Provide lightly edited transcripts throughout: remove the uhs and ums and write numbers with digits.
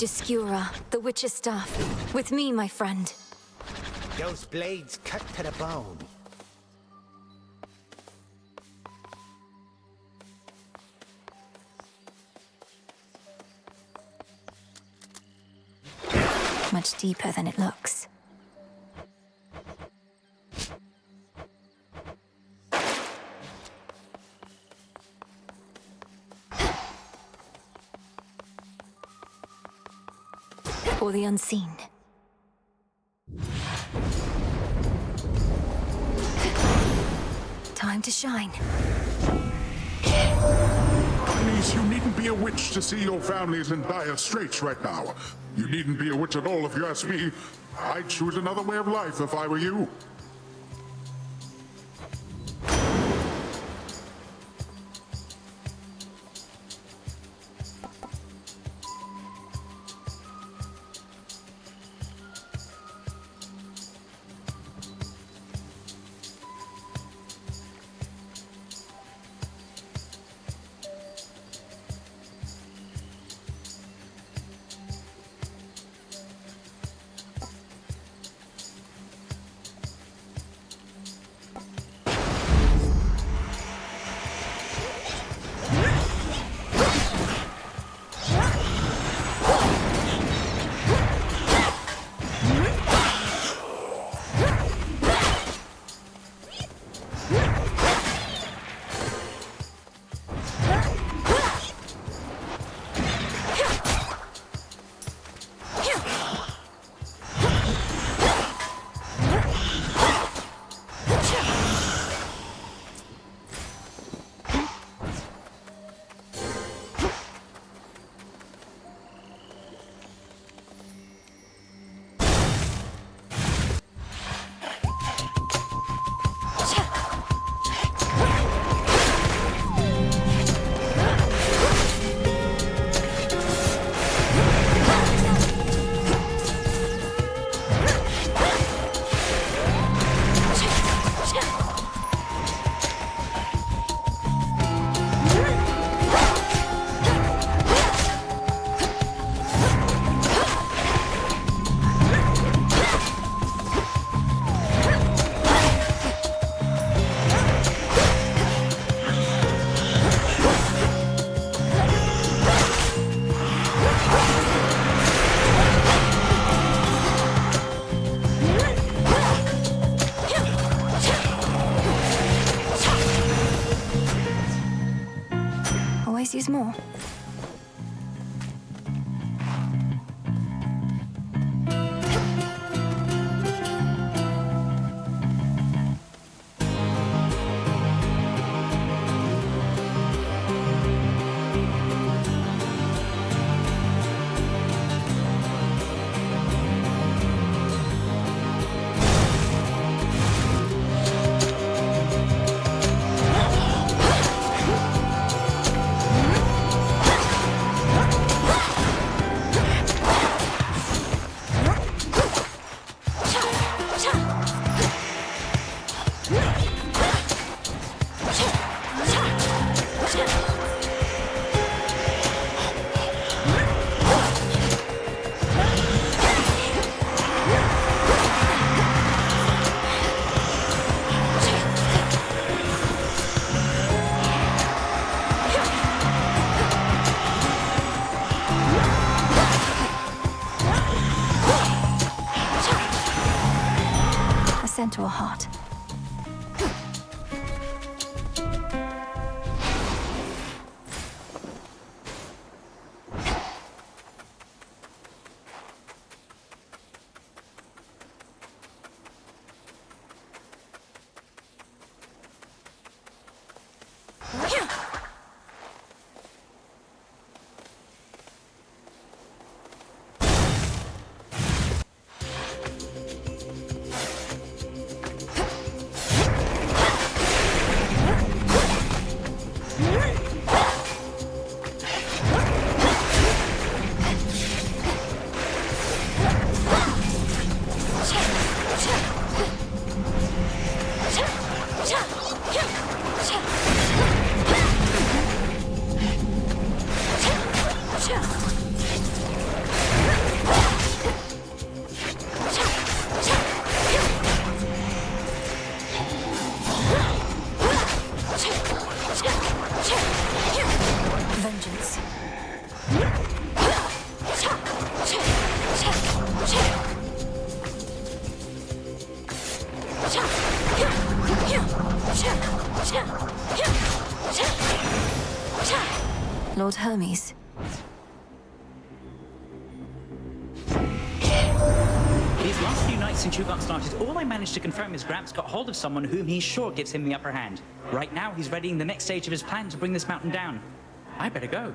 Discura, the Witch's Staff. With me, my friend. Those blades cut to the bone. Much deeper than it looks. For the unseen. Time to shine. Niece, you needn't be a witch to see your family's in dire straits right now. You needn't be a witch at all if you ask me. I'd choose another way of life if I were you. Always use more. To a heart. old Hermes. These last few nights since you got started, all I managed to confirm is Gramps got hold of someone whom he's sure gives him the upper hand. Right now, he's readying the next stage of his plan to bring this mountain down. I better go.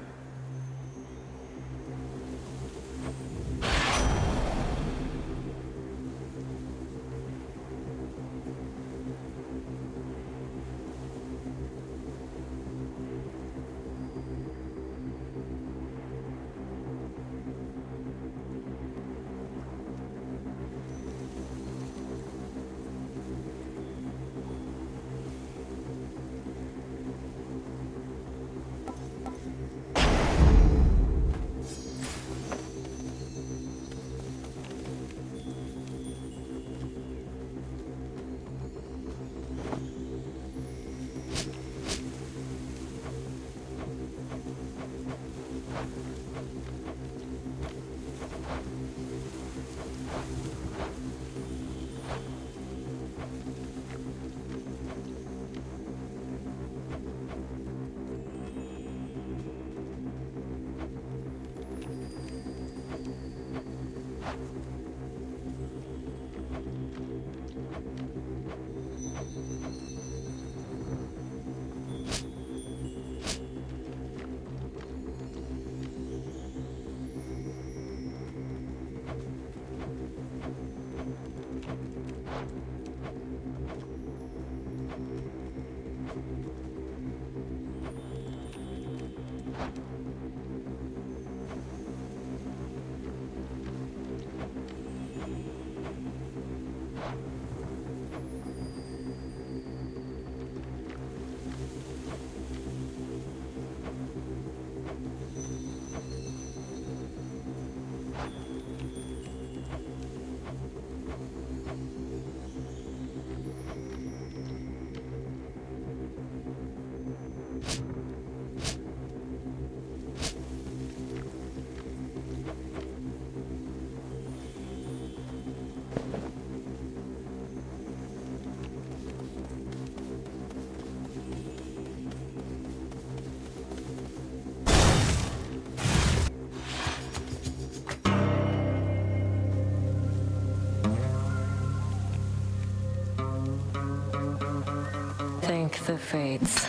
Thank the fates.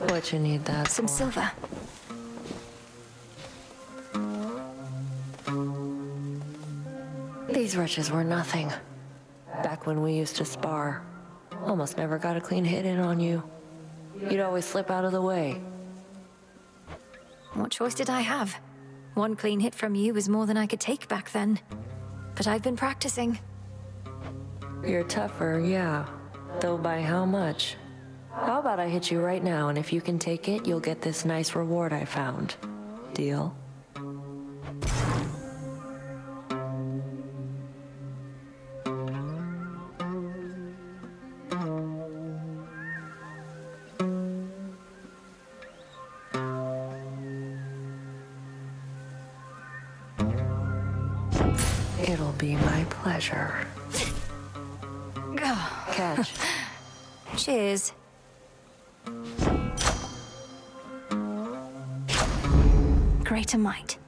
What you need that Some for? silver. These wretches were nothing. Back when we used to spar, almost never got a clean hit in on you. You'd always slip out of the way. What choice did I have? One clean hit from you was more than I could take back then. But I've been practicing. You're tougher, yeah. Though by how much? How about I hit you right now, and if you can take it, you'll get this nice reward I found. Deal? It'll be my pleasure. Catch. Cheers. Greater might.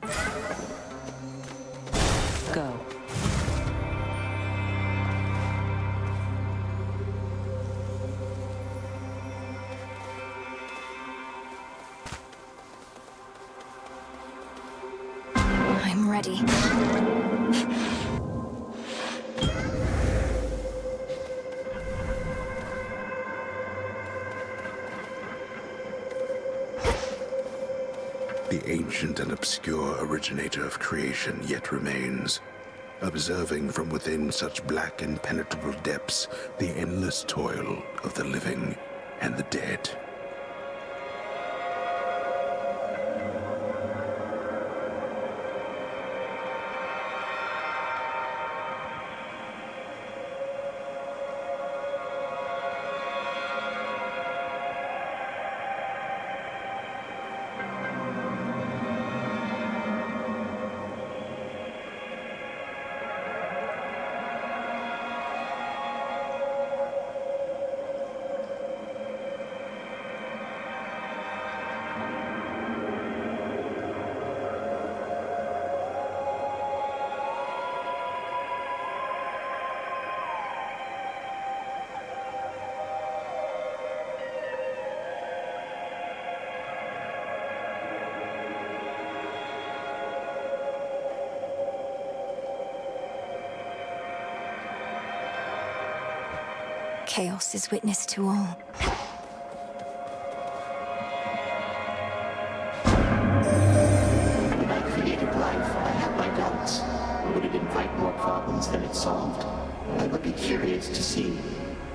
Go. I'm ready. The ancient and obscure originator of creation yet remains, observing from within such black impenetrable depths the endless toil of the living and the dead. Chaos is witness to all. When I created life, I had my doubts. Would it invite more problems than it solved? I would be curious to see.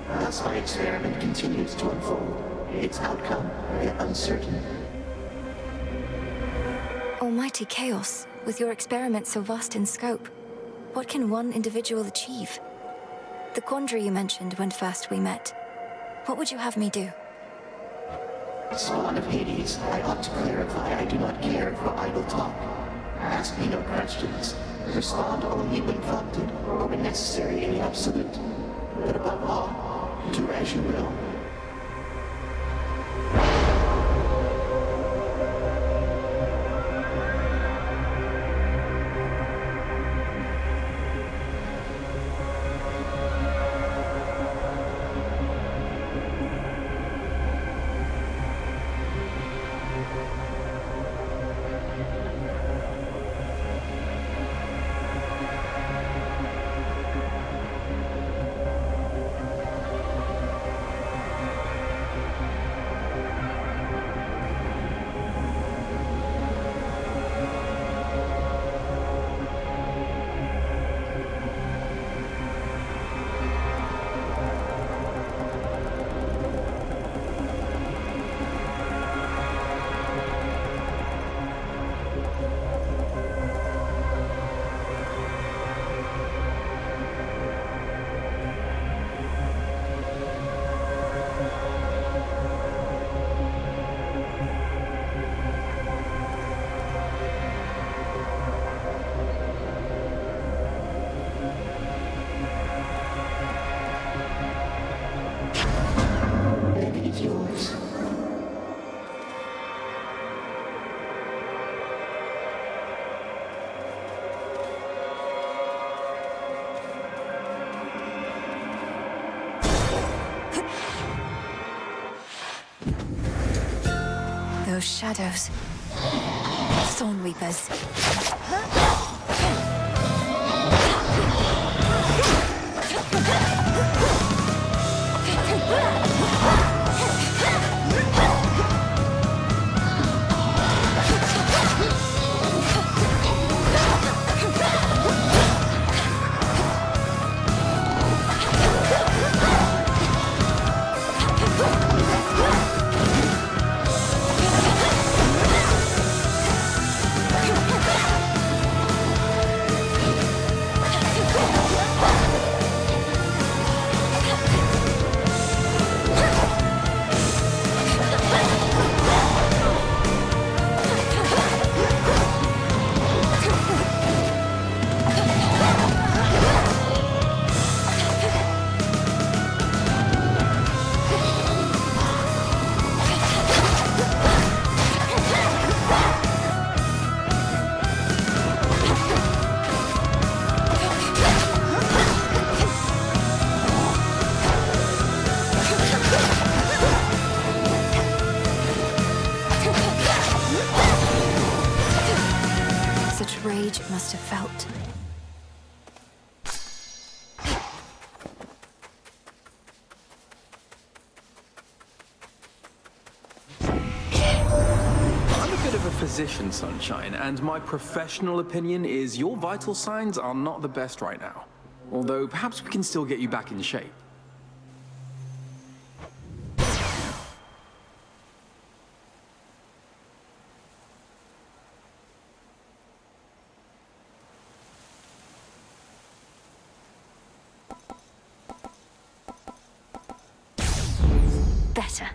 Thus my experiment continues to unfold. Its outcome, yet uncertain. Almighty Chaos, with your experiment so vast in scope, what can one individual achieve? The quandary you mentioned when first we met. What would you have me do? Spawn of Hades, I ought to clarify I do not care for idle talk. Ask me no questions. Respond only when prompted, or when necessary in the absolute. But above all, do as you will. Yours. Those shadows. Thornweepers. Rage it must have felt. I'm a bit of a physician, Sunshine, and my professional opinion is your vital signs are not the best right now. Although perhaps we can still get you back in shape. Better.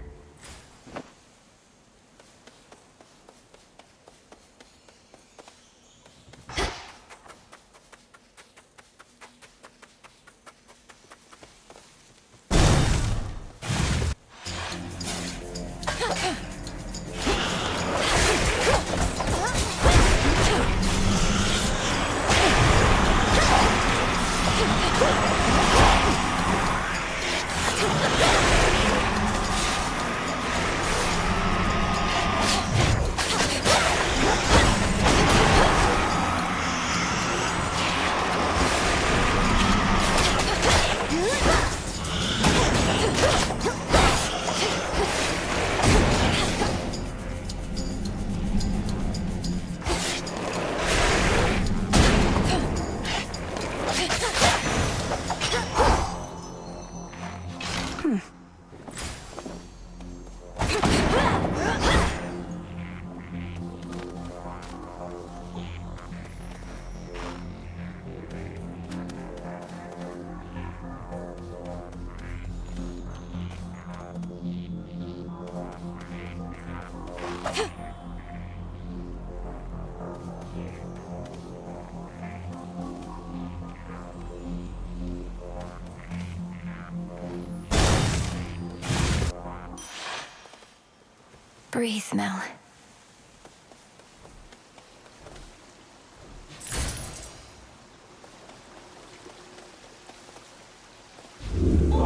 Breathe, Mel.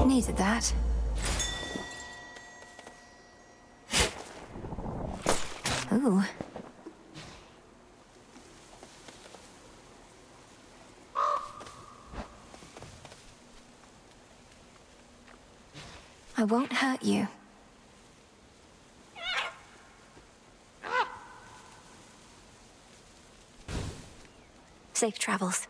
Needed that. Ooh. I won't hurt you. Safe travels.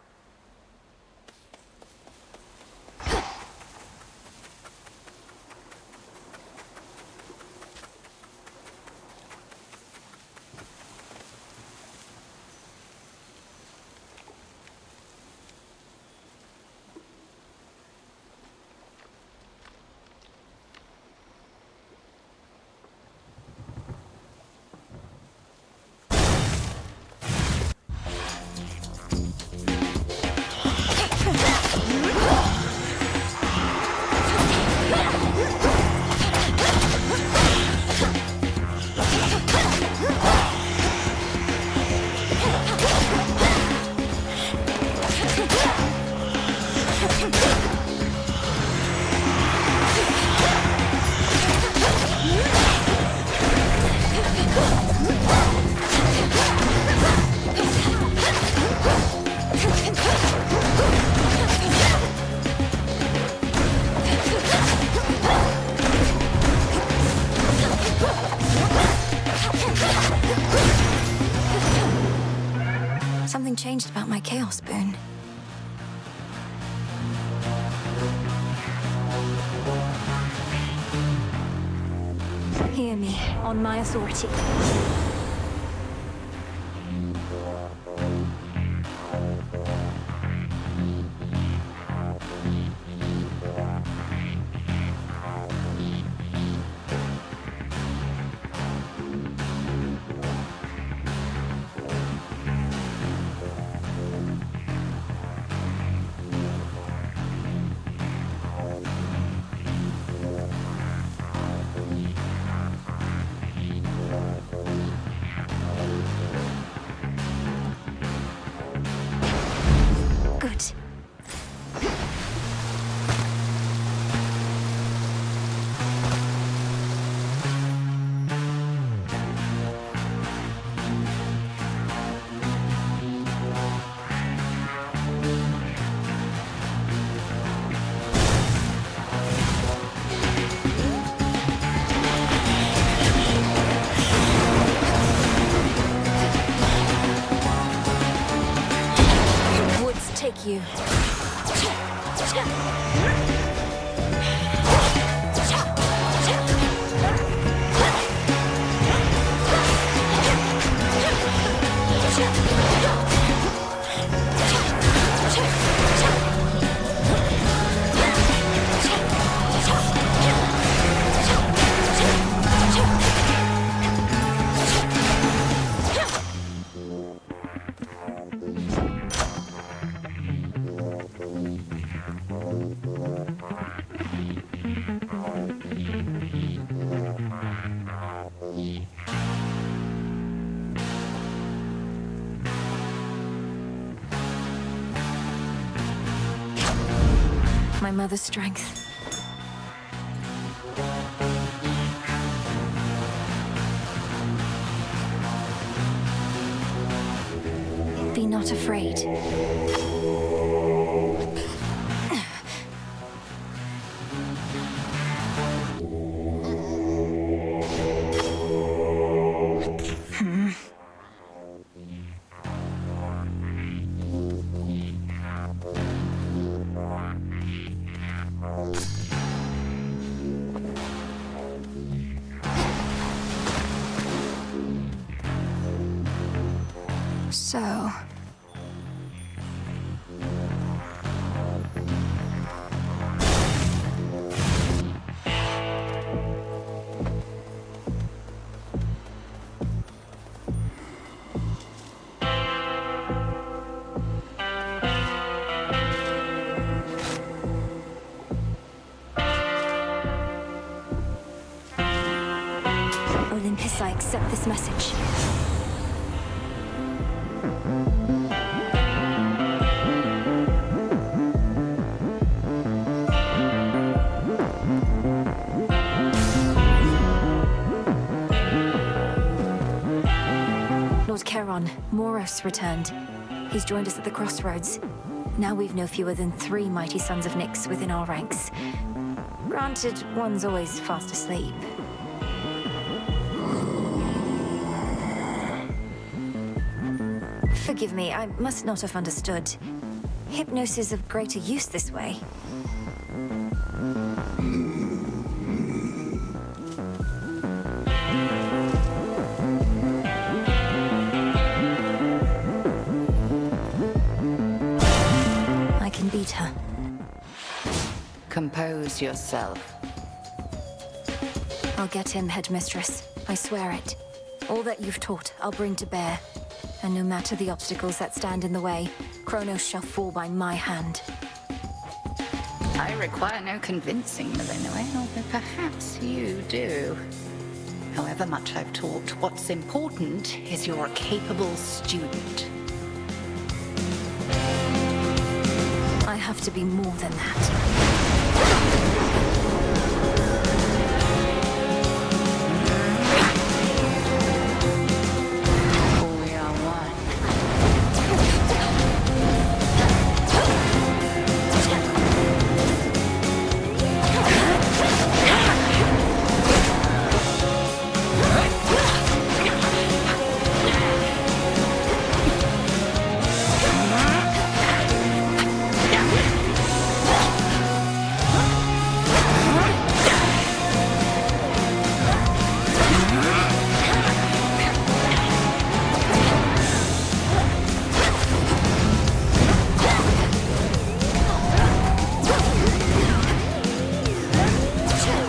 Something changed about my Chaos Boon. Hear me, on my authority. Good. Woods take you. My mother's strength. Be not afraid. So... Olympus-like accept this message. Lord Charon, Moros returned. He's joined us at the crossroads. Now we've no fewer than 3 mighty sons of Nyx within our ranks. Granted, one's always fast asleep. Forgive me, I must not have understood. Hypnos is of greater use this way. I can beat her. Compose yourself. I'll get him, Headmistress. I swear it. All that you've taught, I'll bring to bear. And no matter the obstacles that stand in the way, Kronos shall fall by my hand. I require no convincing, Malinois, although perhaps you do. However much I've taught, what's important is you're a capable student. I have to be more than that. We are one.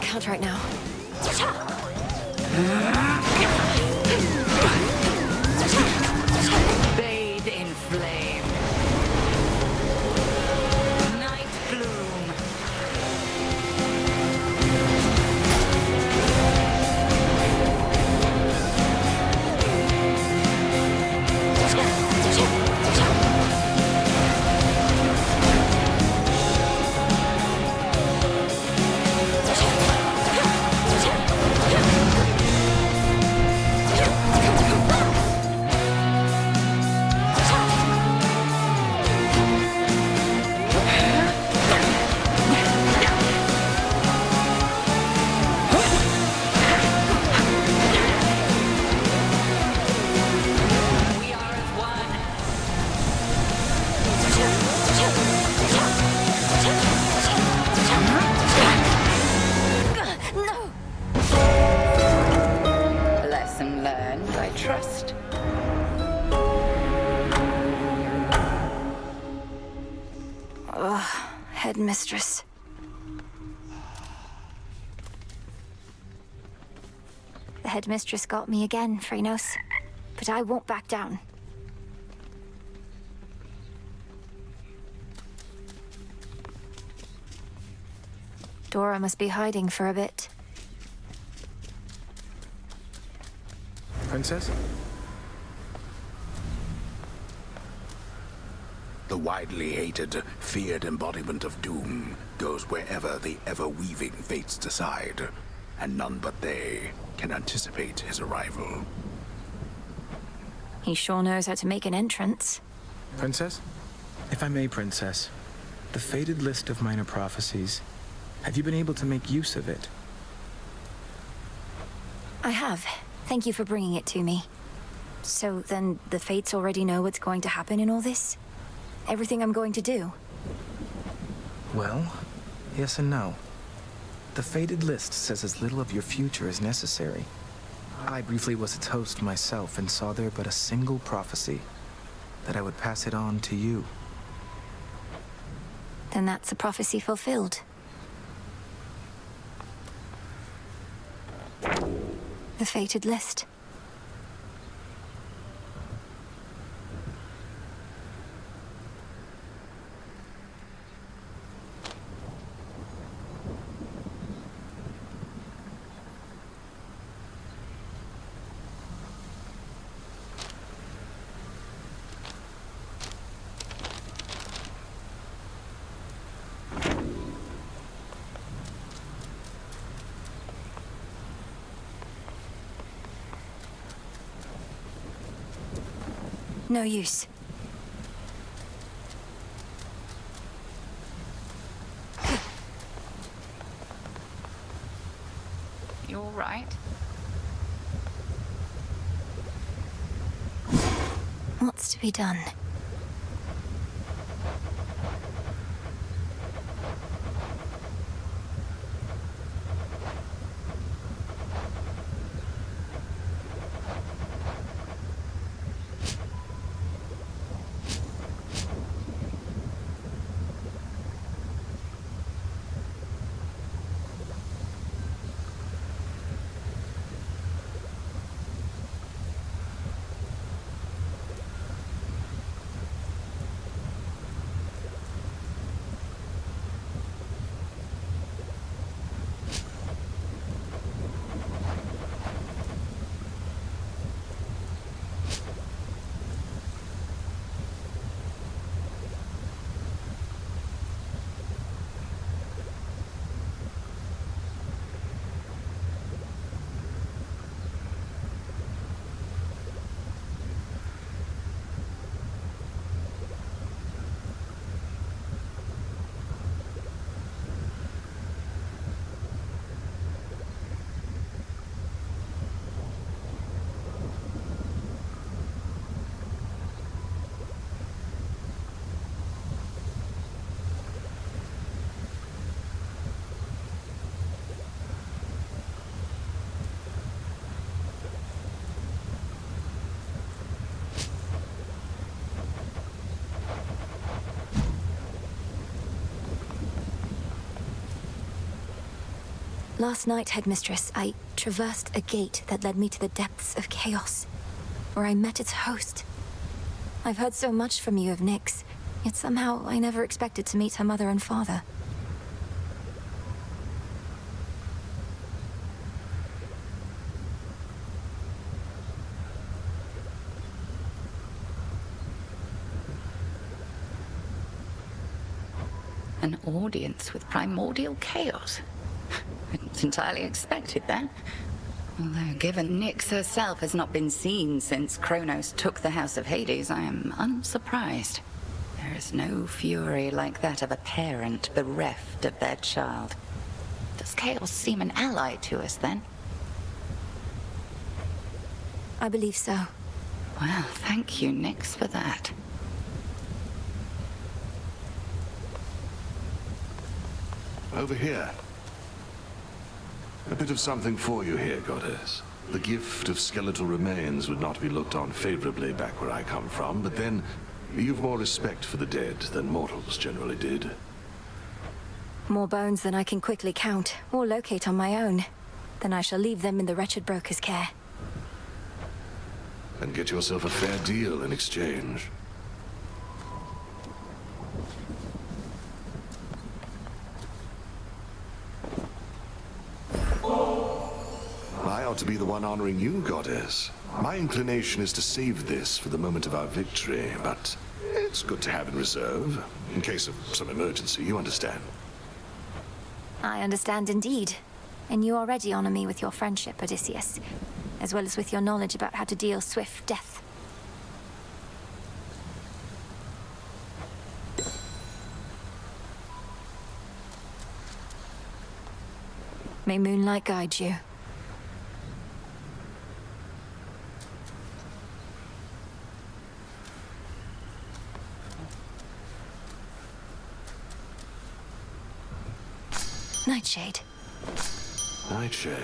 Can't right now. Bathe in flame. Night bloom. We are as one. No! Lesson learned, I trust. Headmistress. The headmistress got me again, Phrynos. But I won't back down. Dora must be hiding for a bit. Princess? The widely hated, feared embodiment of doom goes wherever the ever-weaving fates decide, and none but they can anticipate his arrival. He sure knows how to make an entrance. Princess? If I may, Princess, the fated list of minor prophecies, have you been able to make use of it? I have. Thank you for bringing it to me. So then the fates already know what's going to happen in all this? Everything I'm going to do? Well, yes and no. The fated list says as little of your future as necessary. I briefly was its host myself and saw there but a single prophecy, that I would pass it on to you. Then that's a prophecy fulfilled. The fated list. No use. You all right? What's to be done? Last night, Headmistress, I traversed a gate that led me to the depths of chaos, where I met its host. I've heard so much from you of Nyx, yet somehow I never expected to meet her mother and father. An audience with primordial chaos. I didn't entirely expected that. Although, given Nyx herself has not been seen since Kronos took the House of Hades, I am unsurprised. There is no fury like that of a parent bereft of their child. Does chaos seem an ally to us, then? I believe so. Well, thank you, Nyx, for that. Over here. A bit of something for you here, Goddess. The gift of skeletal remains would not be looked on favorably back where I come from, but then you've more respect for the dead than mortals generally did. More bones than I can quickly count or locate on my own. Then I shall leave them in the wretched broker's care. And get yourself a fair deal in exchange. I ought to be the one honoring you, Goddess. My inclination is to save this for the moment of our victory, but it's good to have in reserve, in case of some emergency, you understand. I understand indeed. And you already honor me with your friendship, Odysseus, as well as with your knowledge about how to deal swift death. May moonlight guide you. Nightshade. Nightshade.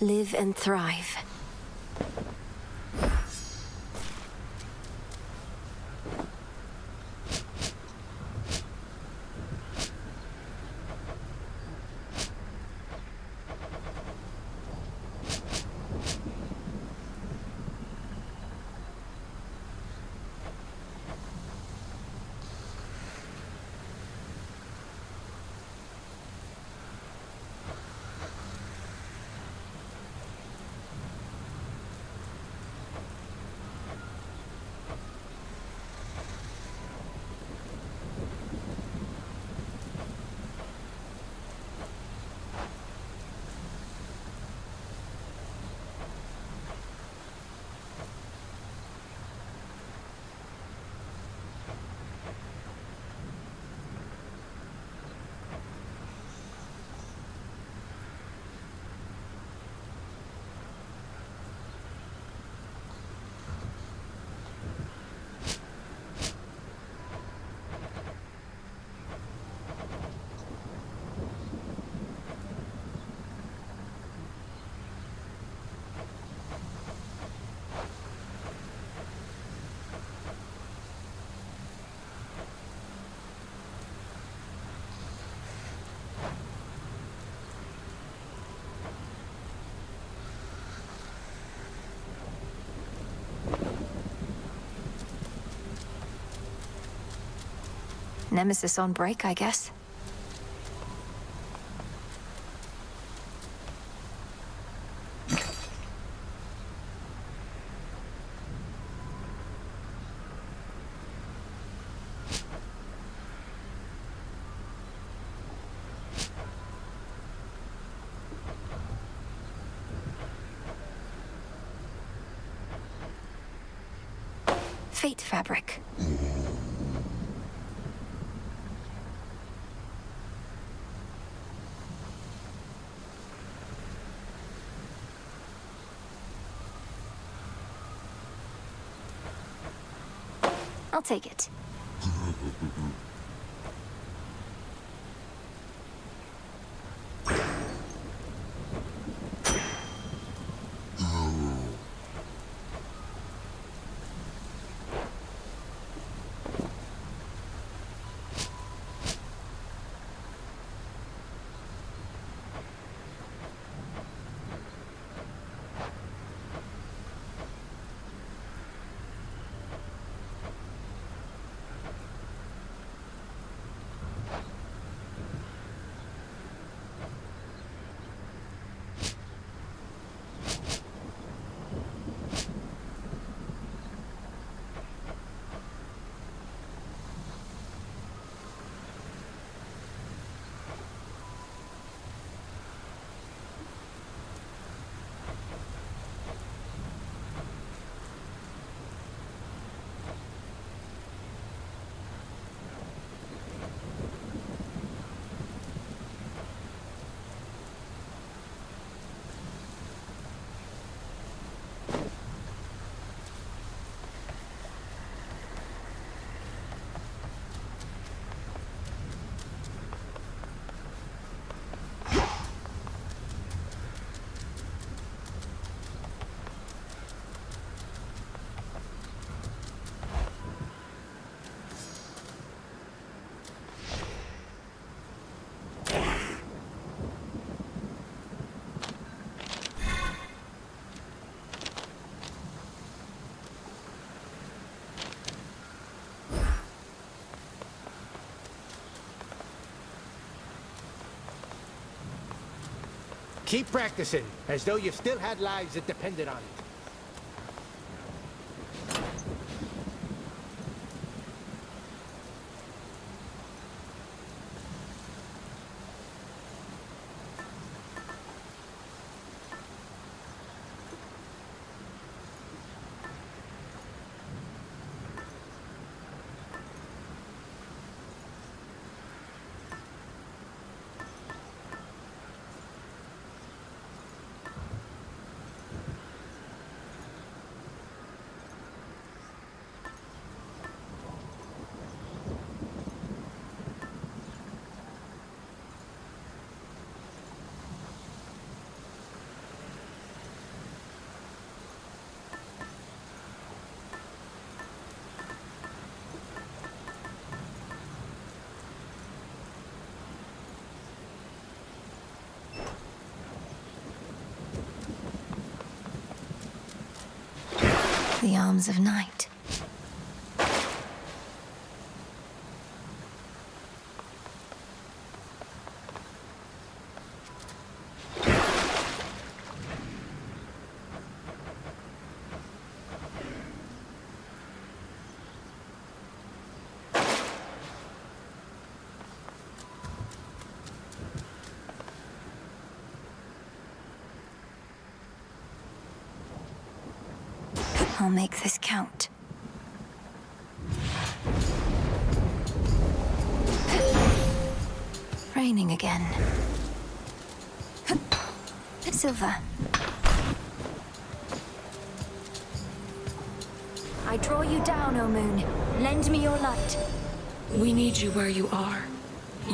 Live and thrive. Nemesis on break, I guess. Fate fabric. I'll take it. Keep practicing, as though you still had lives that depended on it. The arms of night. I'll make this count. Raining again. Silver. I draw you down, O Moon. Lend me your light. We need you where you are.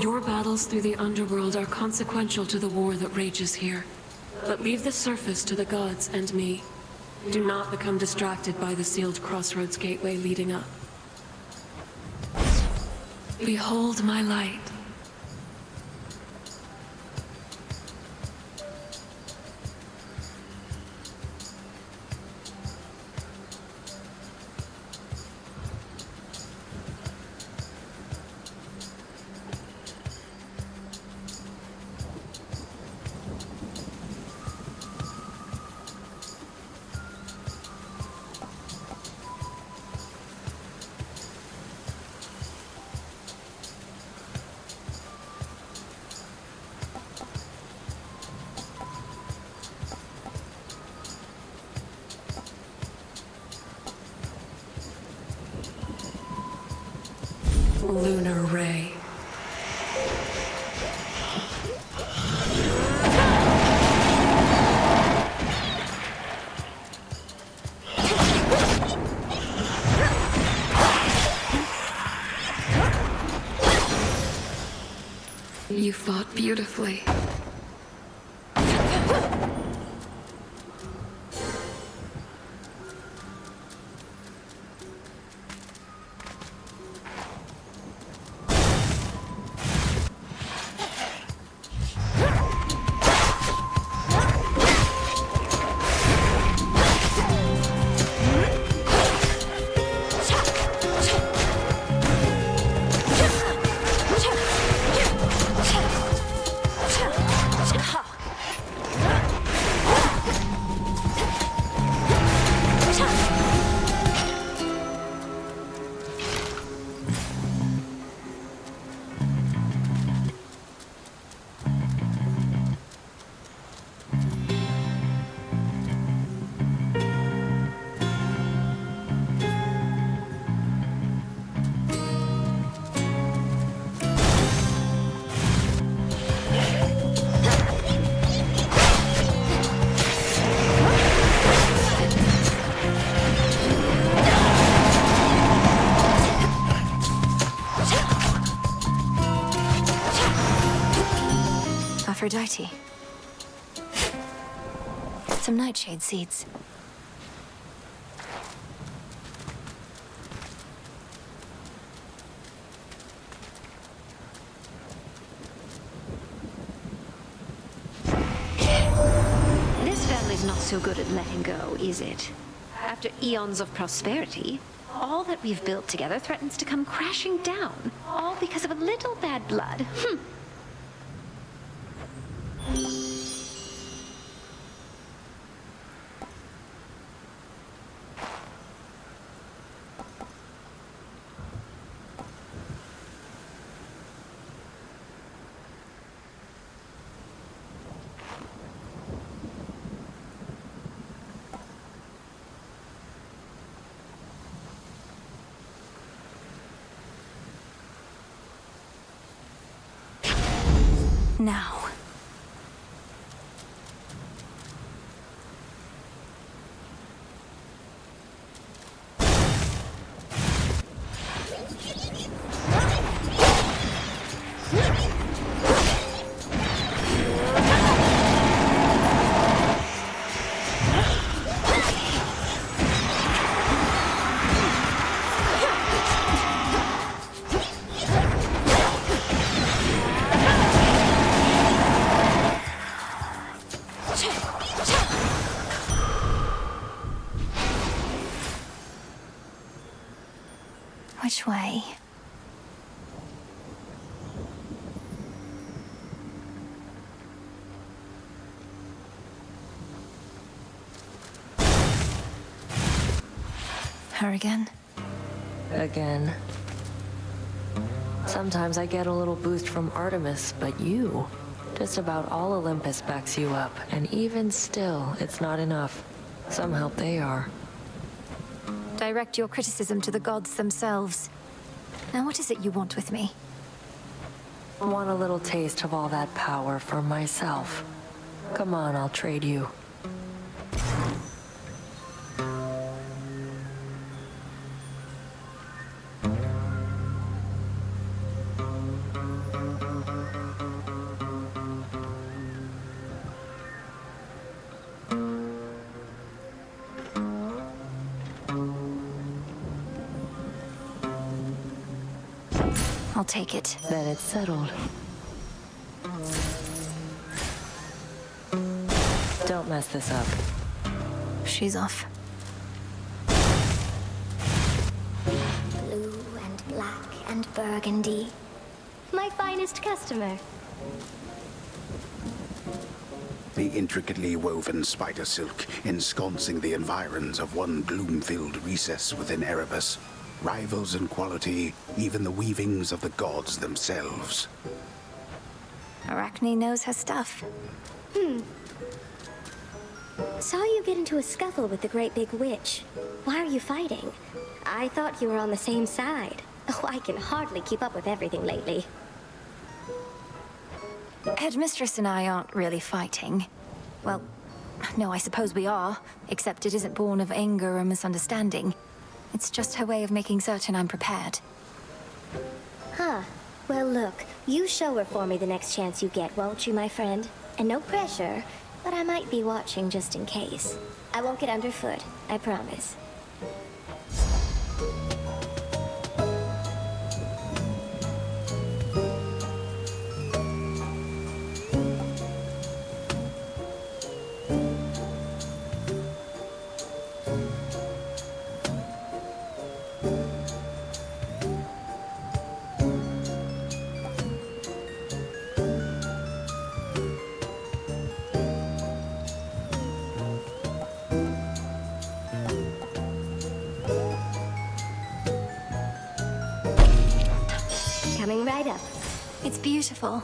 Your battles through the underworld are consequential to the war that rages here. But leave the surface to the gods and me. Do not become distracted by the sealed crossroads gateway leading up. Behold my light. Lunar Ray. You fought beautifully. Aphrodite. Some nightshade seeds. This family's not so good at letting go, is it? After eons of prosperity, all that we've built together threatens to come crashing down, all because of a little bad blood. Now. Which way? Her again? Again. Sometimes I get a little boost from Artemis, but you... Just about all Olympus backs you up, and even still, it's not enough. Some help they are. Direct your criticism to the gods themselves. Now what is it you want with me? I want a little taste of all that power for myself. Come on, I'll trade you. I'll take it. Then it's settled. Don't mess this up. She's off. Blue and black and burgundy. My finest customer. The intricately woven spider silk ensconcing the environs of one gloom-filled recess within Erebus. Rivals in quality, even the weavings of the gods themselves. Arachne knows her stuff. Saw you get into a scuffle with the great big witch. Why are you fighting? I thought you were on the same side. Oh, I can hardly keep up with everything lately. Headmistress and I aren't really fighting. Well, no, I suppose we are, except it isn't born of anger or misunderstanding. It's just her way of making certain I'm prepared. Huh. Well, look, you show her for me the next chance you get, won't you, my friend? And no pressure, but I might be watching just in case. I won't get underfoot, I promise. Coming right up. It's beautiful.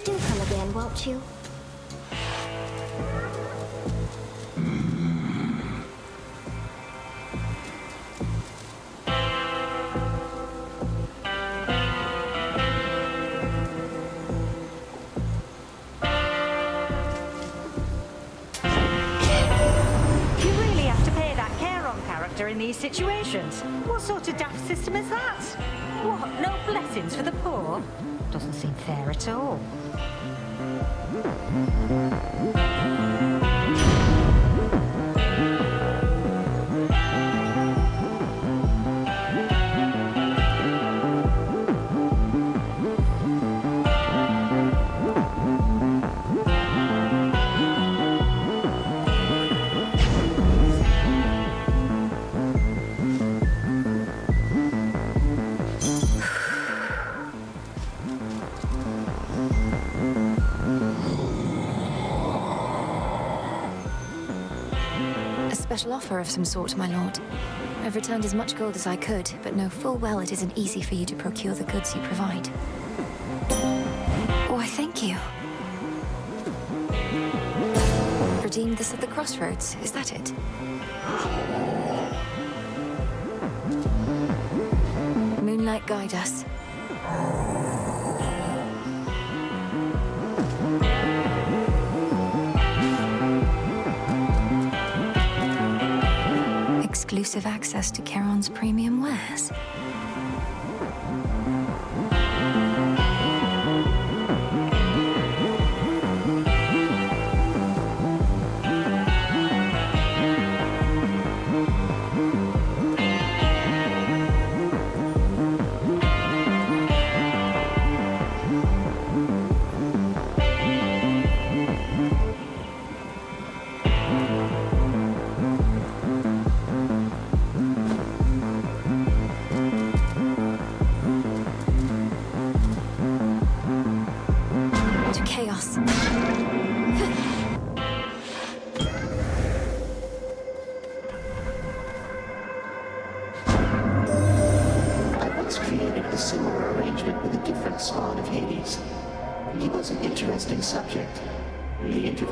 Do come again, won't you? In these situations. What sort of daft system is that? What, no blessings for the poor? Doesn't seem fair at all. Special offer of some sort, my lord. I've returned as much gold as I could, but know full well it isn't easy for you to procure the goods you provide. Why, thank you. Redeemed this at the crossroads, is that it? Moonlight guide us. Exclusive access to Charon's premium wares.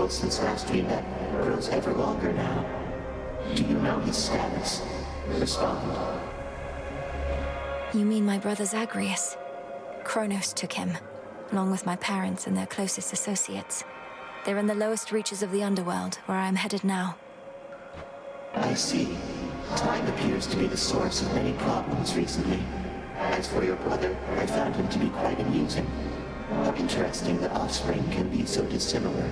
Since last we met grows ever longer now. Do you know his status? Respond. You mean my brother Zagreus? Kronos took him, along with my parents and their closest associates. They're in the lowest reaches of the underworld, where I am headed now. I see. Time appears to be the source of many problems recently. As for your brother, I found him to be quite amusing. How interesting that offspring can be so dissimilar.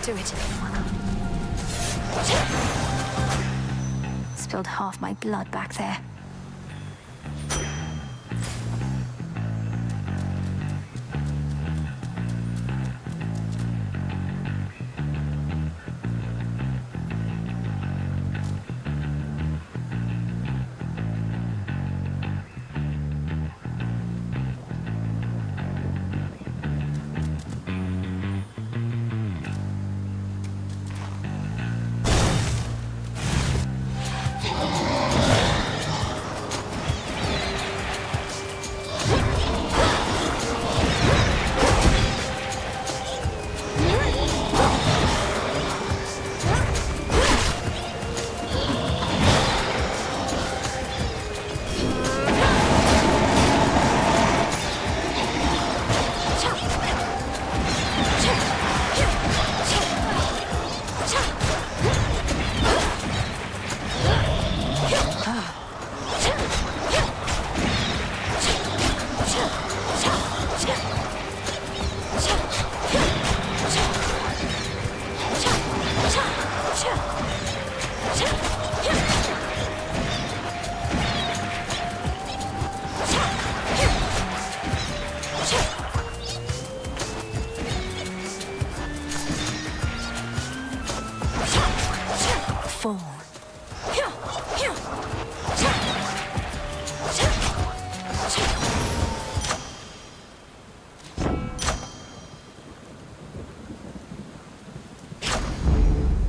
to it. Spilled half my blood back there.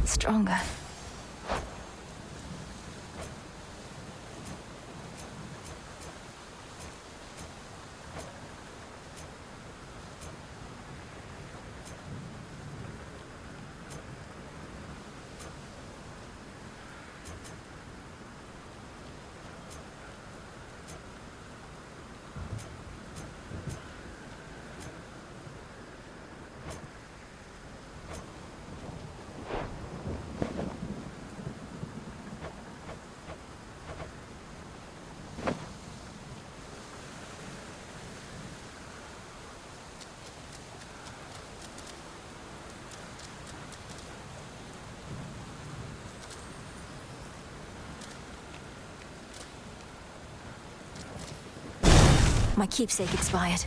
Stronger. My keepsake expired.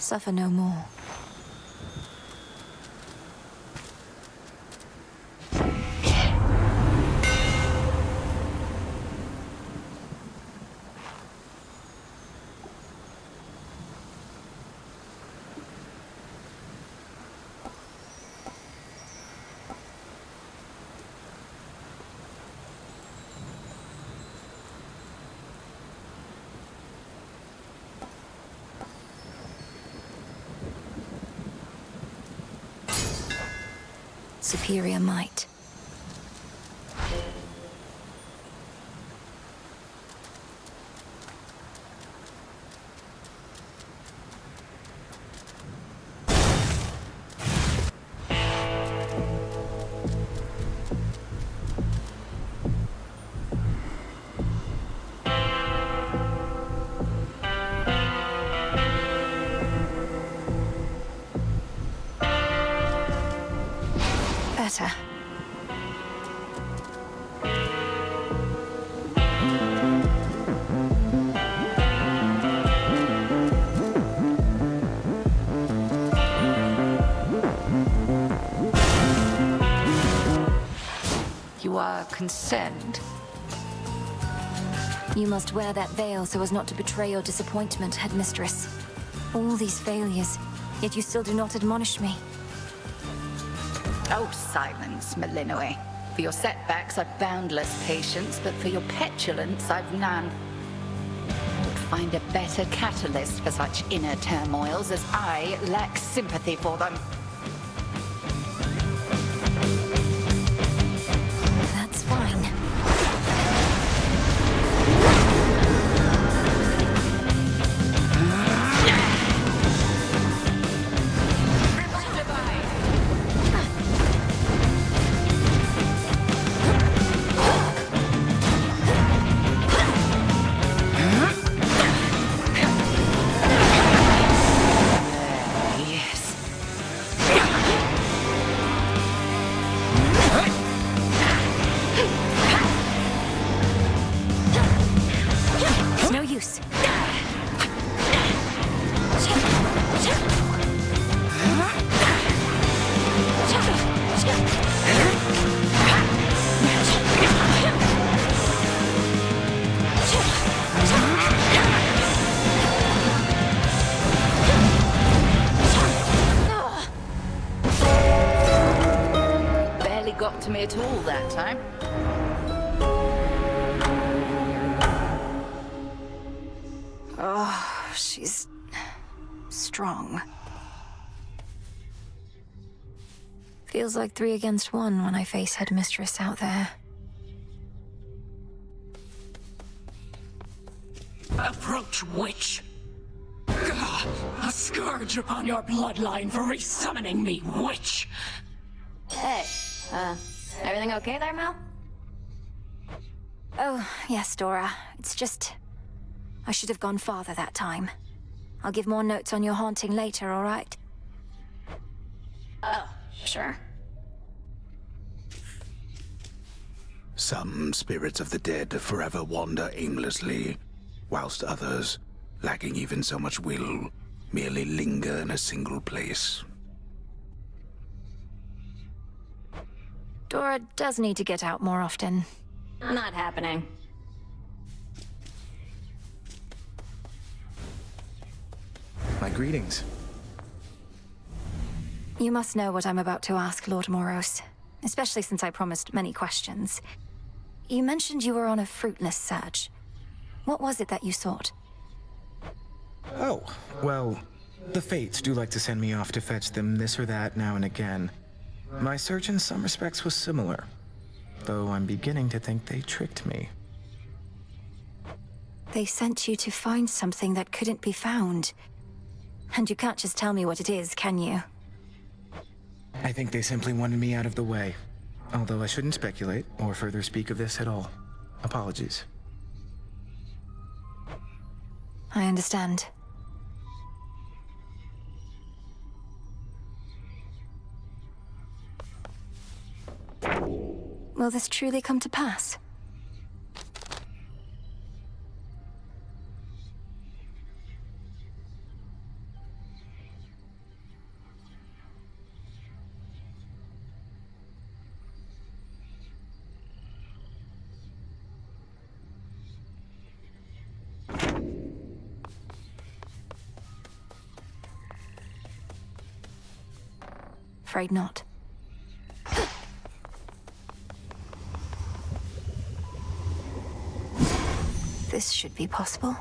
Suffer no more. Superior might. Better. You are concerned? You must wear that veil so as not to betray your disappointment, Headmistress. All these failures, yet you still do not admonish me. Oh, silence, Malinois. For your setbacks, I've boundless patience, but for your petulance, I've none. I would find a better catalyst for such inner turmoils, as I lack sympathy for them. That's fine. loose. Barely got to me at all that time. Oh, she's strong. Feels like 3 against 1 when I face Headmistress out there. Approach, witch! Gah, a scourge upon your bloodline for resummoning me, witch! Hey, everything okay there, Mel? Oh, yes, Dora. It's just... I should have gone farther that time. I'll give more notes on your haunting later, all right? Oh, sure. Some spirits of the dead forever wander aimlessly, whilst others, lacking even so much will, merely linger in a single place. Dora does need to get out more often. Not happening. My greetings. You must know what I'm about to ask, Lord Moros, especially since I promised many questions. You mentioned you were on a fruitless search. What was it that you sought? Oh, well, the Fates do like to send me off to fetch them this or that now and again. My search in some respects was similar, though I'm beginning to think they tricked me. They sent you to find something that couldn't be found. And you can't just tell me what it is, can you? I think they simply wanted me out of the way. Although I shouldn't speculate or further speak of this at all. Apologies. I understand. Will this truly come to pass? Afraid not. This should be possible.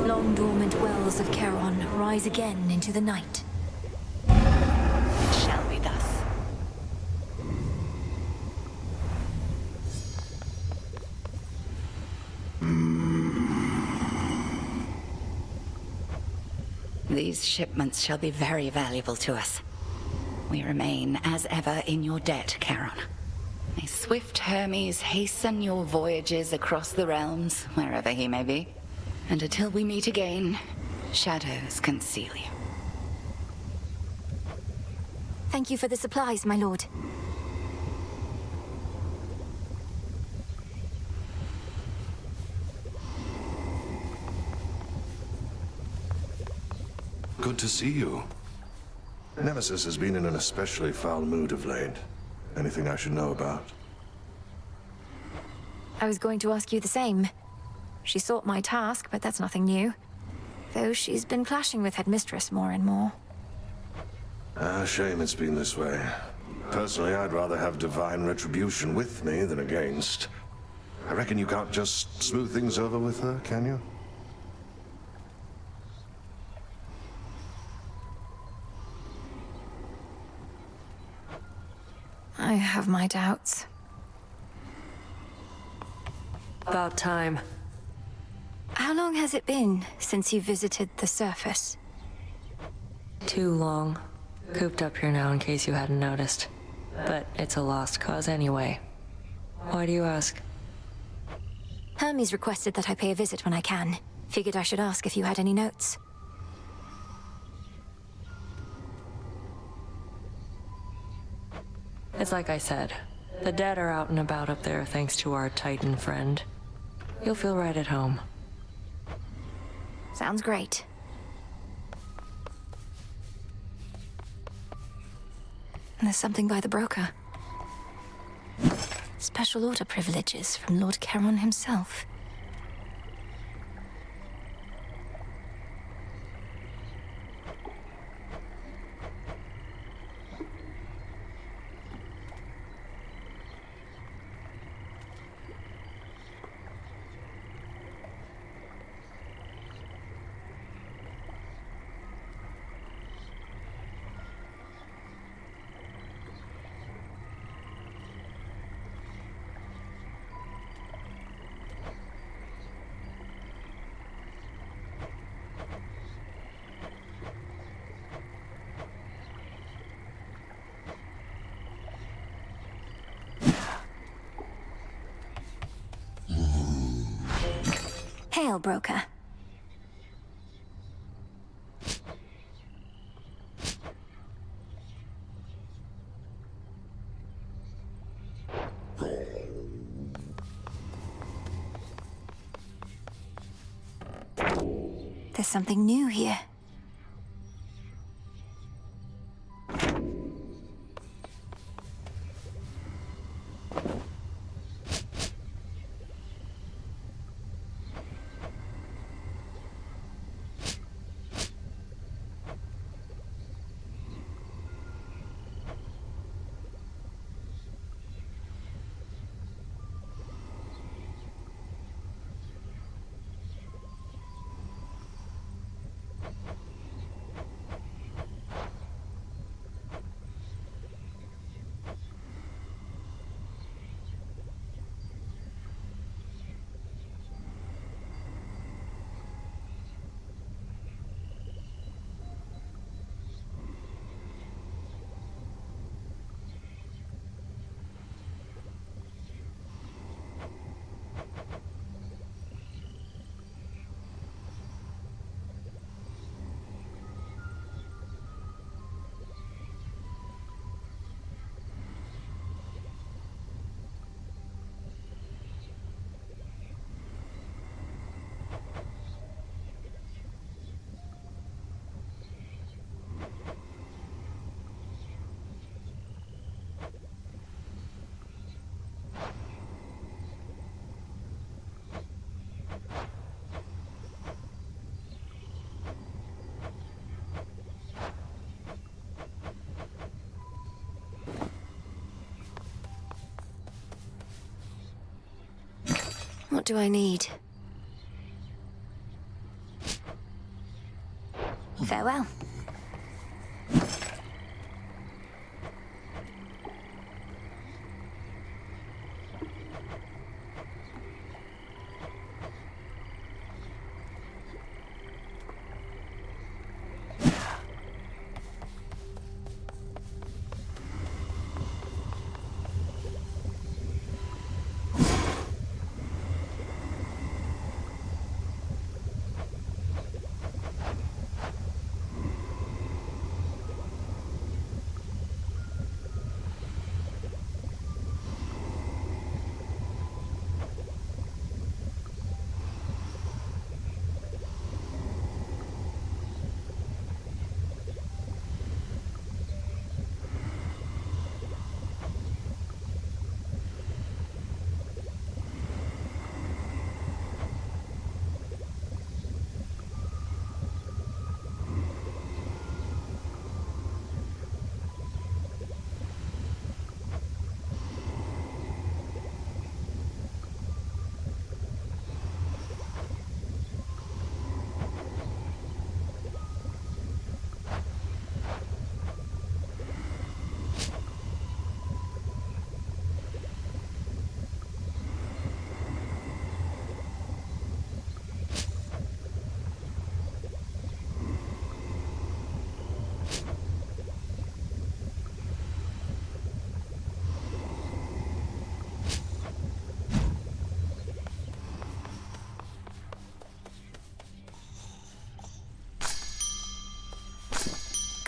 Long-dormant wells of Charon rise again into the night. It shall be thus. These shipments shall be very valuable to us. We remain, as ever, in your debt, Charon. May swift Hermes hasten your voyages across the realms, wherever he may be. And until we meet again, shadows conceal you. Thank you for the supplies, my lord. Good to see you. Nemesis has been in an especially foul mood of late. Anything I should know about? I was going to ask you the same. She sought my task, but that's nothing new. Though she's been clashing with Headmistress more and more. Shame it's been this way. Personally, I'd rather have divine retribution with me than against. I reckon you can't just smooth things over with her, can you? I have my doubts. About time. How long has it been since you visited the surface? Too long. Cooped up here now in case you hadn't noticed. But it's a lost cause anyway. Why do you ask? Hermes requested that I pay a visit when I can. Figured I should ask if you had any notes. It's like I said. The dead are out and about up there thanks to our Titan friend. You'll feel right at home. Sounds great. There's something by the broker. Special order privileges from Lord Charon himself. Hail, broker. There's something new here. What do I need? Farewell.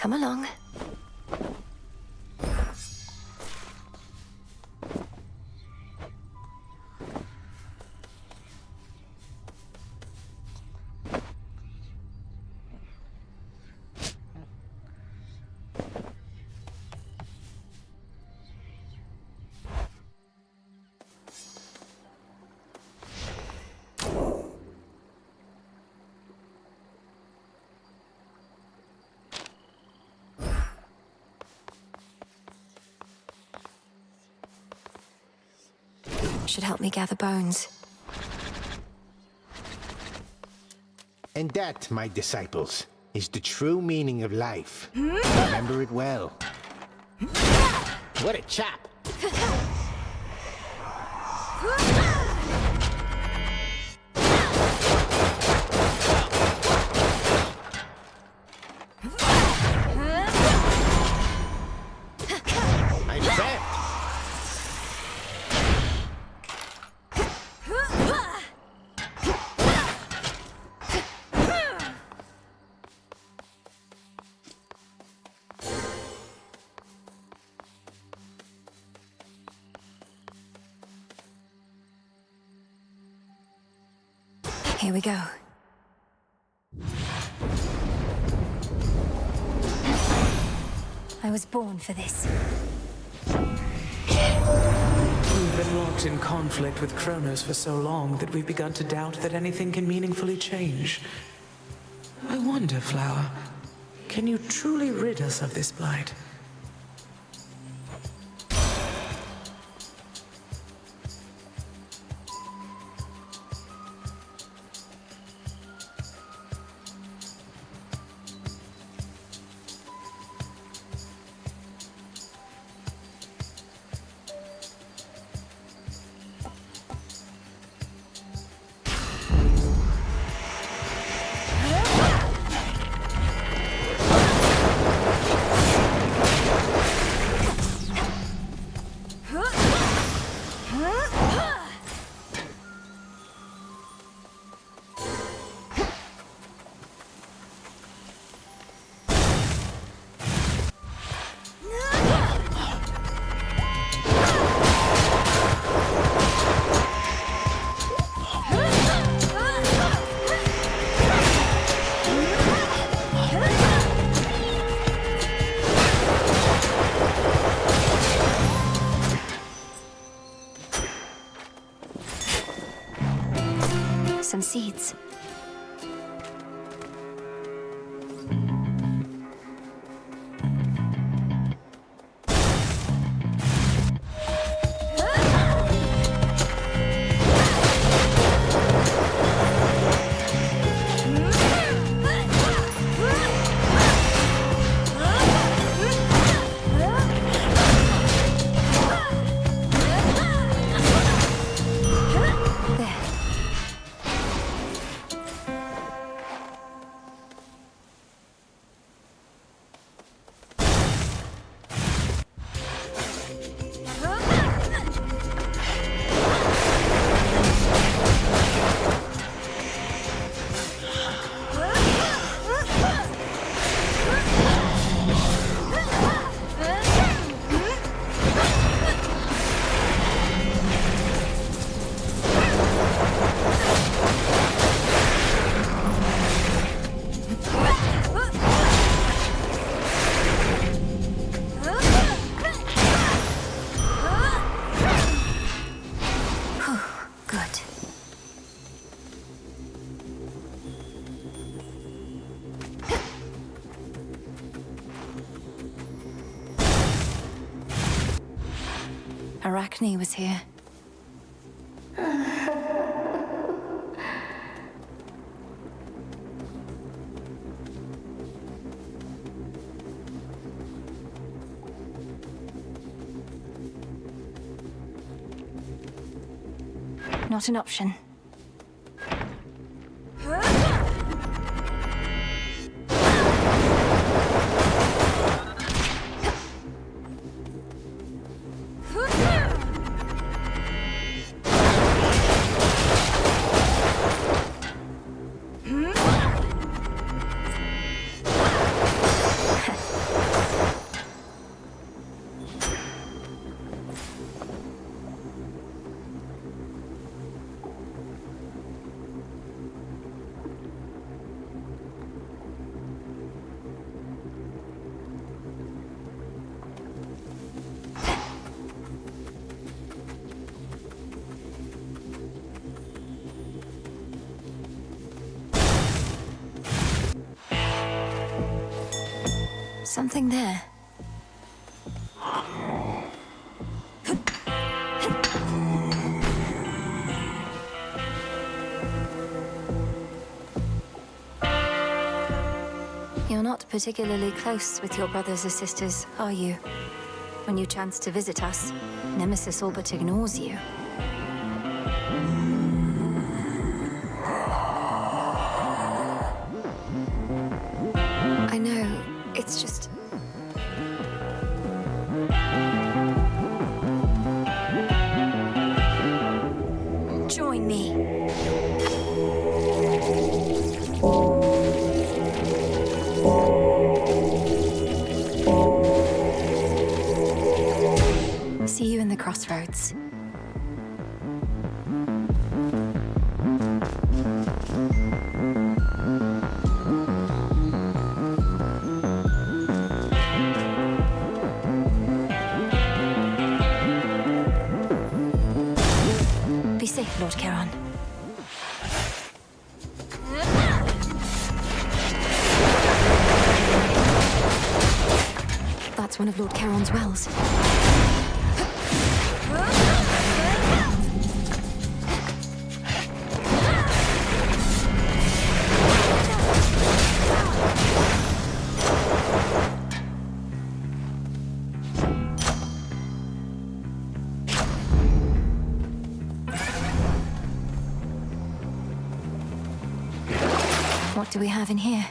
Come along. Should help me gather bones. And that, my disciples, is the true meaning of life. Remember it well. What a chap! I bet. Here we go. I was born for this. We've been locked in conflict with Kronos for so long that we've begun to doubt that anything can meaningfully change. I wonder, Flower, can you truly rid us of this blight? Some seeds. Arachne was here. Not an option. something there. You're not particularly close with your brothers or sisters, are you? When you chance to visit us, Nemesis all but ignores you. I know, it's just... Join me. See you in the crossroads. Be safe, Lord Charon. That's one of Lord Charon's wells. What do we have in here?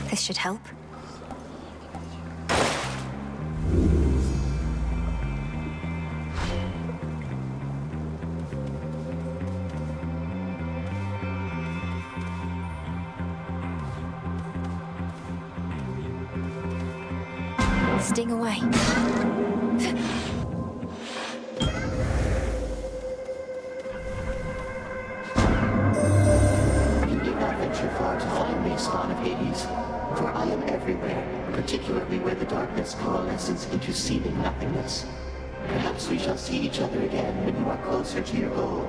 This should help. Sting away. You need not venture far to find me, Spawn of Hades, for I am everywhere, particularly where the darkness coalesces into seeming nothingness. Perhaps we shall see each other again when you are closer to your goal.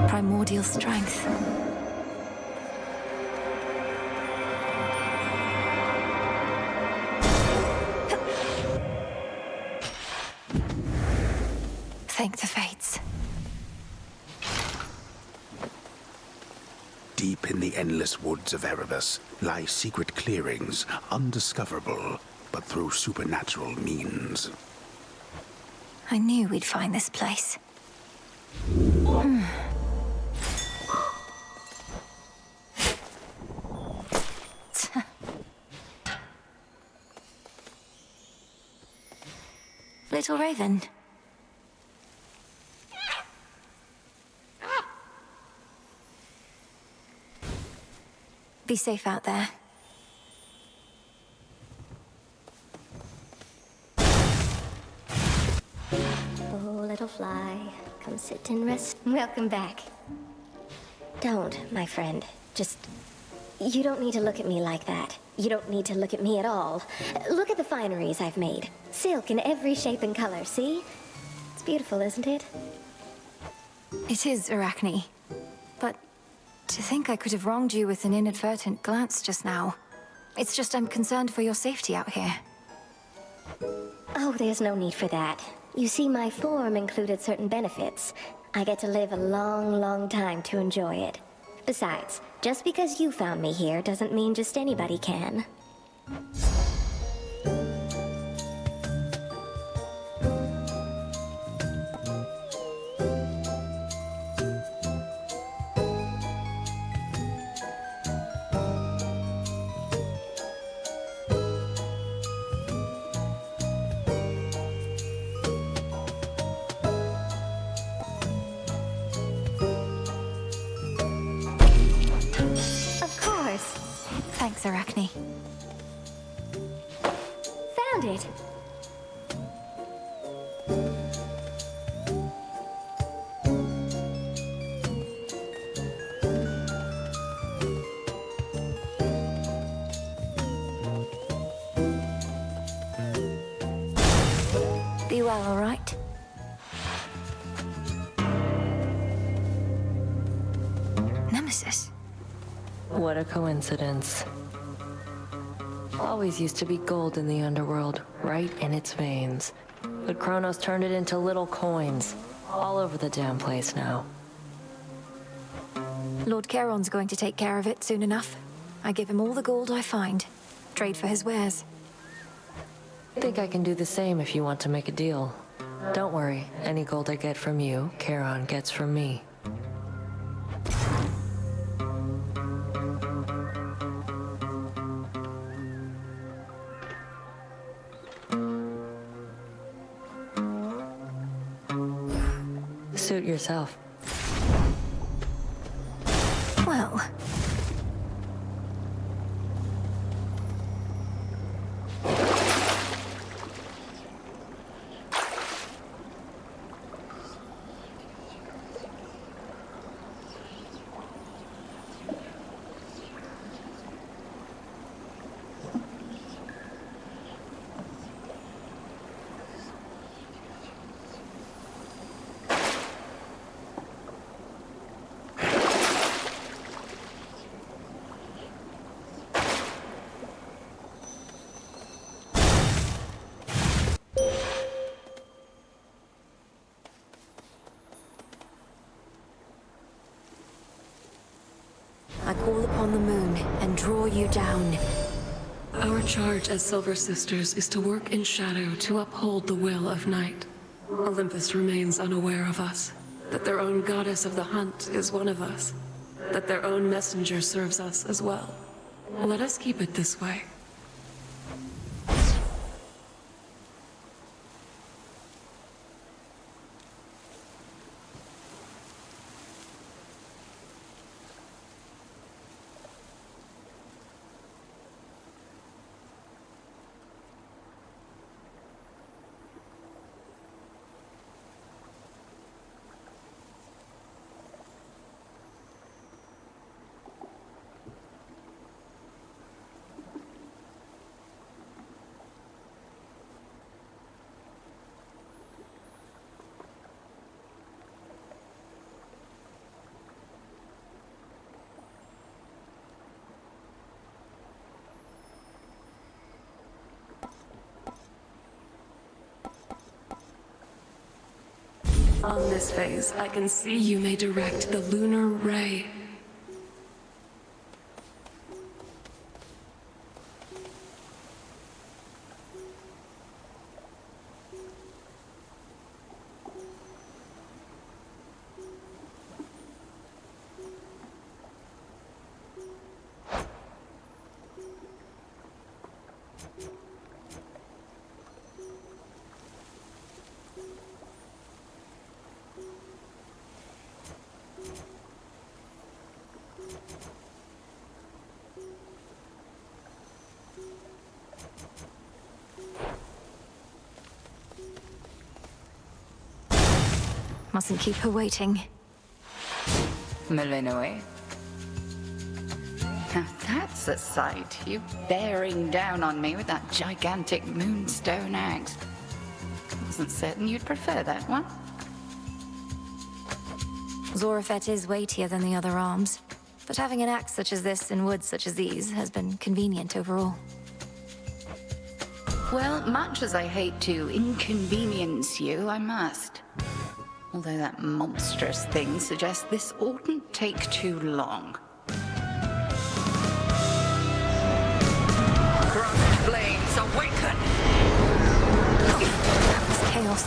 Primordial strength. Thank the fates. Deep in the endless woods of Erebus lie secret clearings, undiscoverable, but through supernatural means. I knew we'd find this place. Little Raven. Be safe out there. Oh, little fly, Come sit and rest. Welcome back. Don't, my friend. Just... You don't need to look at me like that. You don't need to look at me at all. Look at the fineries I've made. Silk in every shape and color, see? It's beautiful, isn't it? It is, Arachne. But to think I could have wronged you with an inadvertent glance just now. It's just I'm concerned for your safety out here. Oh, there's no need for that. You see, my form included certain benefits. I get to live a long, long time to enjoy it. Besides, just because you found me here doesn't mean just anybody can. Thanks, Arachne. Found it! Be well, all right? Nemesis. What a coincidence. Always used to be gold in the underworld, right in its veins. But Kronos turned it into little coins, all over the damn place now. Lord Charon's going to take care of it soon enough. I give him all the gold I find. Trade for his wares. Think I can do the same if you want to make a deal. Don't worry, any gold I get from you, Charon gets from me. Suit yourself. Well... I call upon the moon and draw you down. Our charge as Silver Sisters is to work in shadow to uphold the will of night. Olympus remains unaware of us, that their own goddess of the hunt is one of us, that their own messenger serves us as well. Let us keep it this way. On this phase, I can see you may direct the lunar ray. Mustn't keep her waiting. Malinois. Now that's a sight. You bearing down on me with that gigantic moonstone axe. Wasn't certain you'd prefer that one. Zorafet is weightier than the other arms, but having an axe such as this in woods such as these has been convenient overall. Well, much as I hate to inconvenience you, I must. Although that monstrous thing suggests this oughtn't take too long. Crossed flames awaken! That was chaos.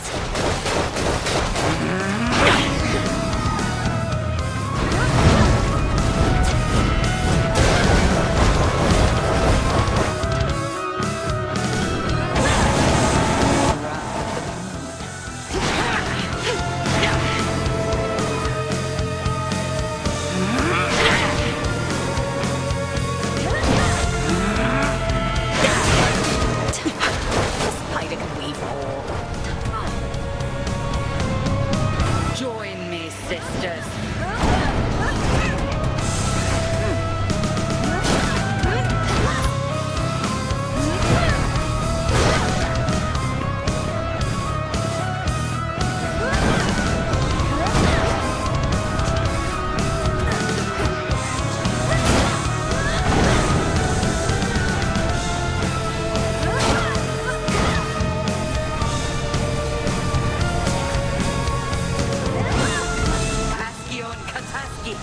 Join me, sisters. Ascion Kataski.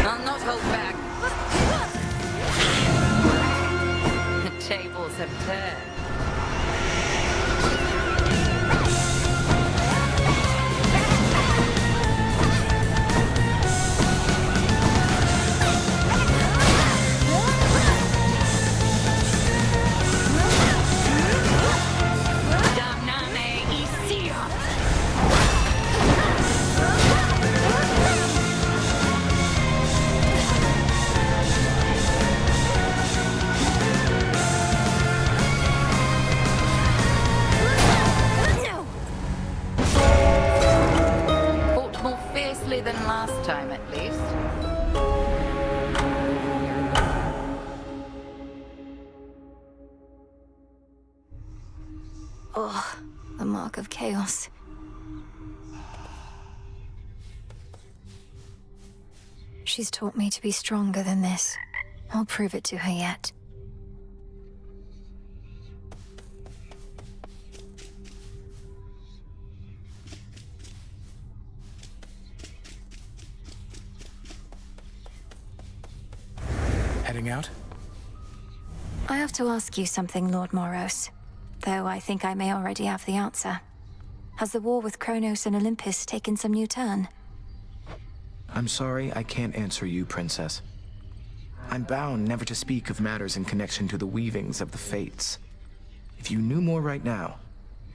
I'll not hold back. The tables have turned. Damname Isia. Fought more fiercely than last time, at least. Oh, the mark of chaos. She's taught me to be stronger than this. I'll prove it to her yet. Heading out? I have to ask you something, Lord Moros. Though I think I may already have the answer. Has the war with Kronos and Olympus taken some new turn? I'm sorry I can't answer you, Princess. I'm bound never to speak of matters in connection to the weavings of the Fates. If you knew more right now,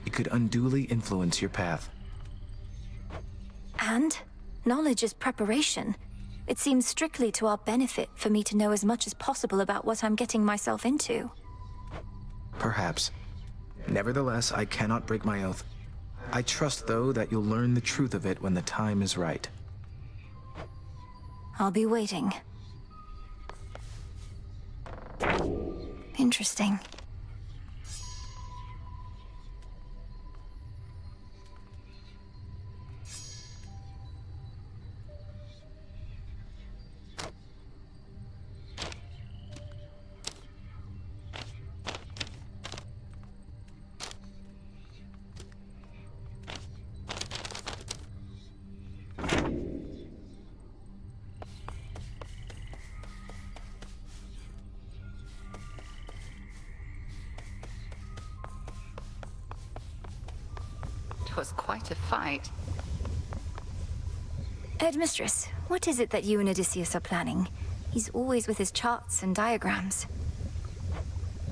it could unduly influence your path. And? Knowledge is preparation. It seems strictly to our benefit for me to know as much as possible about what I'm getting myself into. Perhaps. Nevertheless, I cannot break my oath. I trust, though, that you'll learn the truth of it when the time is right. I'll be waiting. Interesting. That was quite a fight. Headmistress, what is it that you and Odysseus are planning? He's always with his charts and diagrams.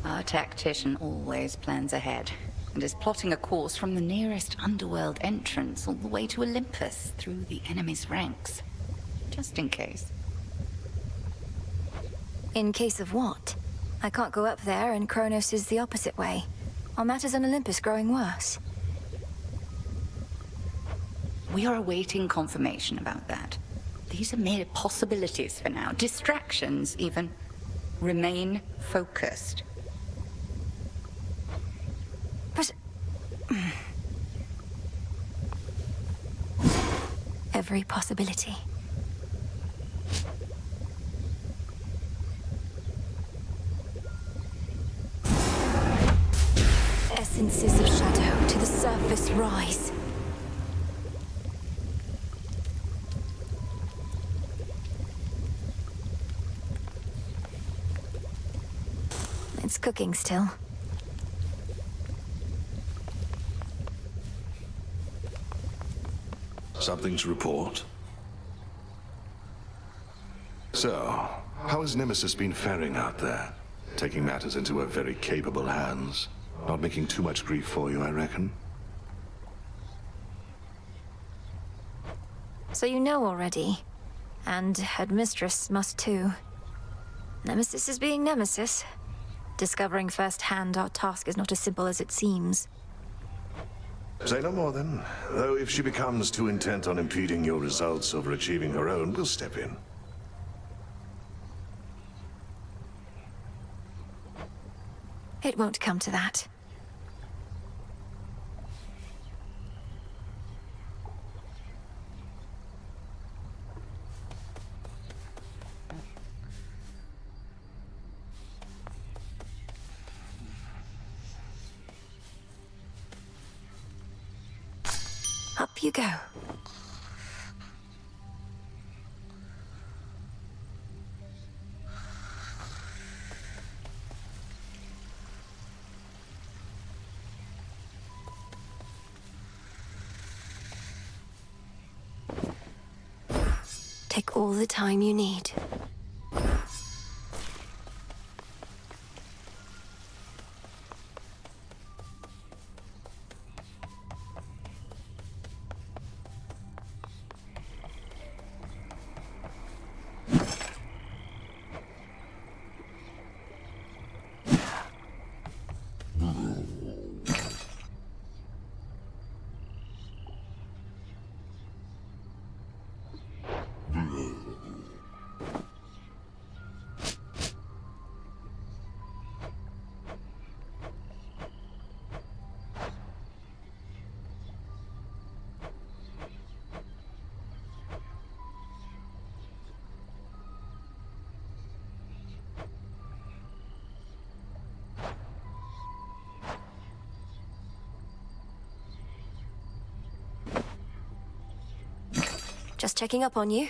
Our tactician always plans ahead, and is plotting a course from the nearest underworld entrance all the way to Olympus through the enemy's ranks. Just in case. In case of what? I can't go up there, and Kronos is the opposite way. Are matters on Olympus growing worse? We are awaiting confirmation about that. These are mere possibilities for now. Distractions, even. Remain focused. But... every possibility. Essences of shadow to the surface rise. It's cooking still. Something to report? So, how has Nemesis been faring out there? Taking matters into her very capable hands. Not making too much grief for you, I reckon. So you know already. And Headmistress must too. Nemesis is being Nemesis. Discovering firsthand our task is not as simple as it seems. Say no more then. Though if she becomes too intent on impeding your results over achieving her own, we'll step in. It won't come to that. Up you go. Take all the time you need. Just checking up on you.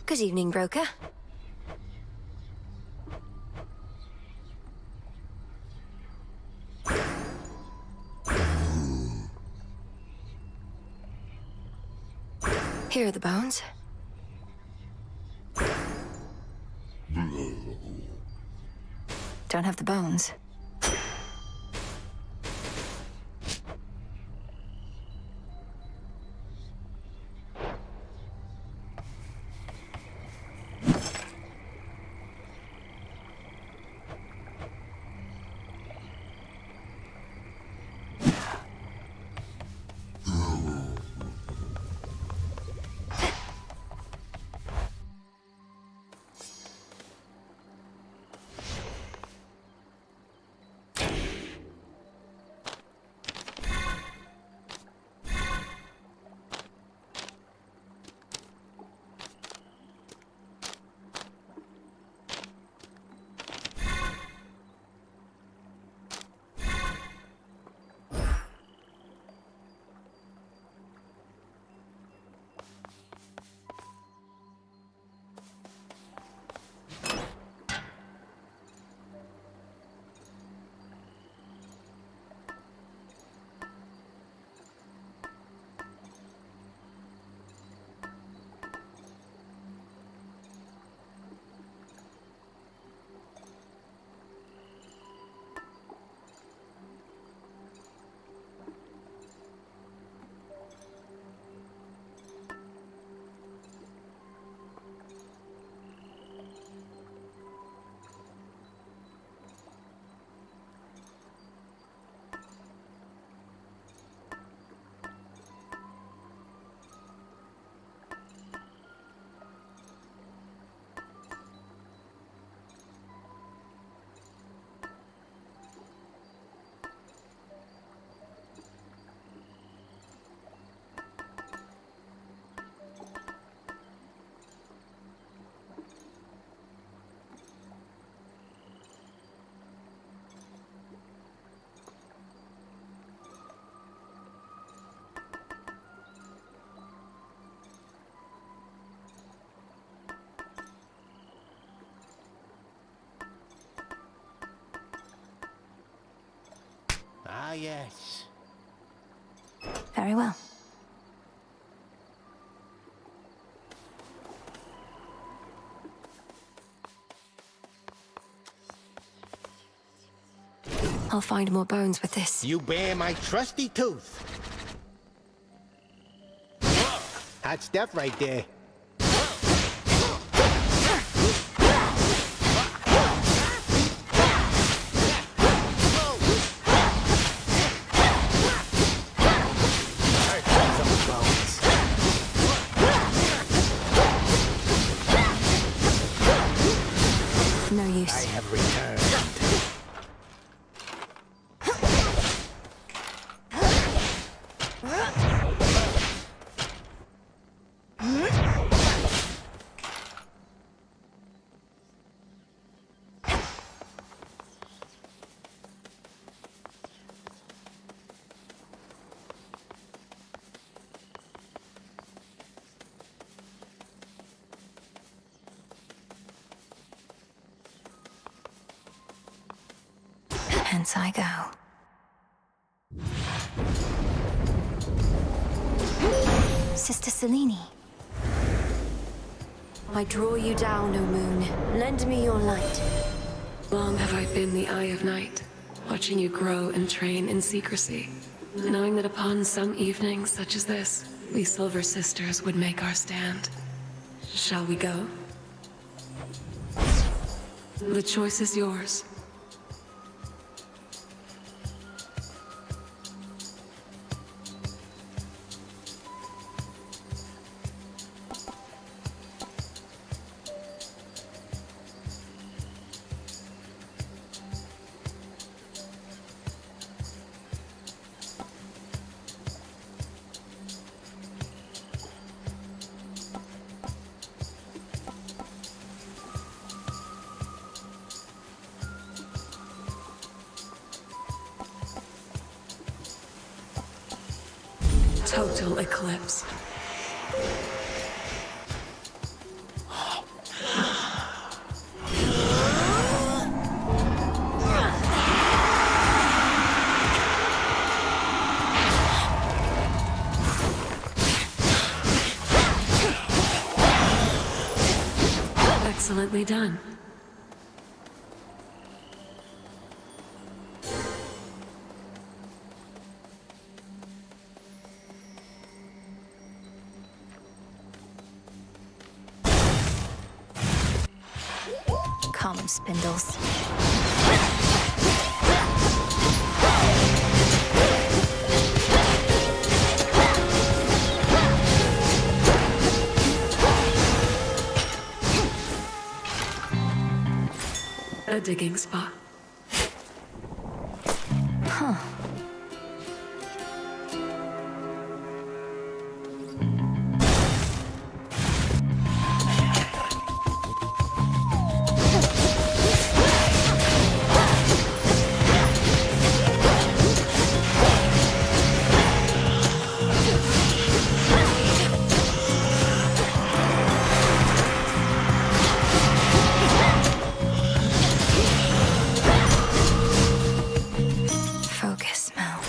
Good evening, Broker. Here are the bones. Don't have the bones. Ah, yes. Very well. I'll find more bones with this. You bear my trusty tooth. Hot stuff right there. No use. I have returned. Hence I go. Sister Selene. I draw you down, O moon. Lend me your light. Long have I been the Eye of Night, watching you grow and train in secrecy, knowing that upon some evening such as this, we Silver Sisters would make our stand. Shall we go? The choice is yours. Total eclipse. Excellently done. Come, Spindles. A digging spot. Huh. Focus, Mel.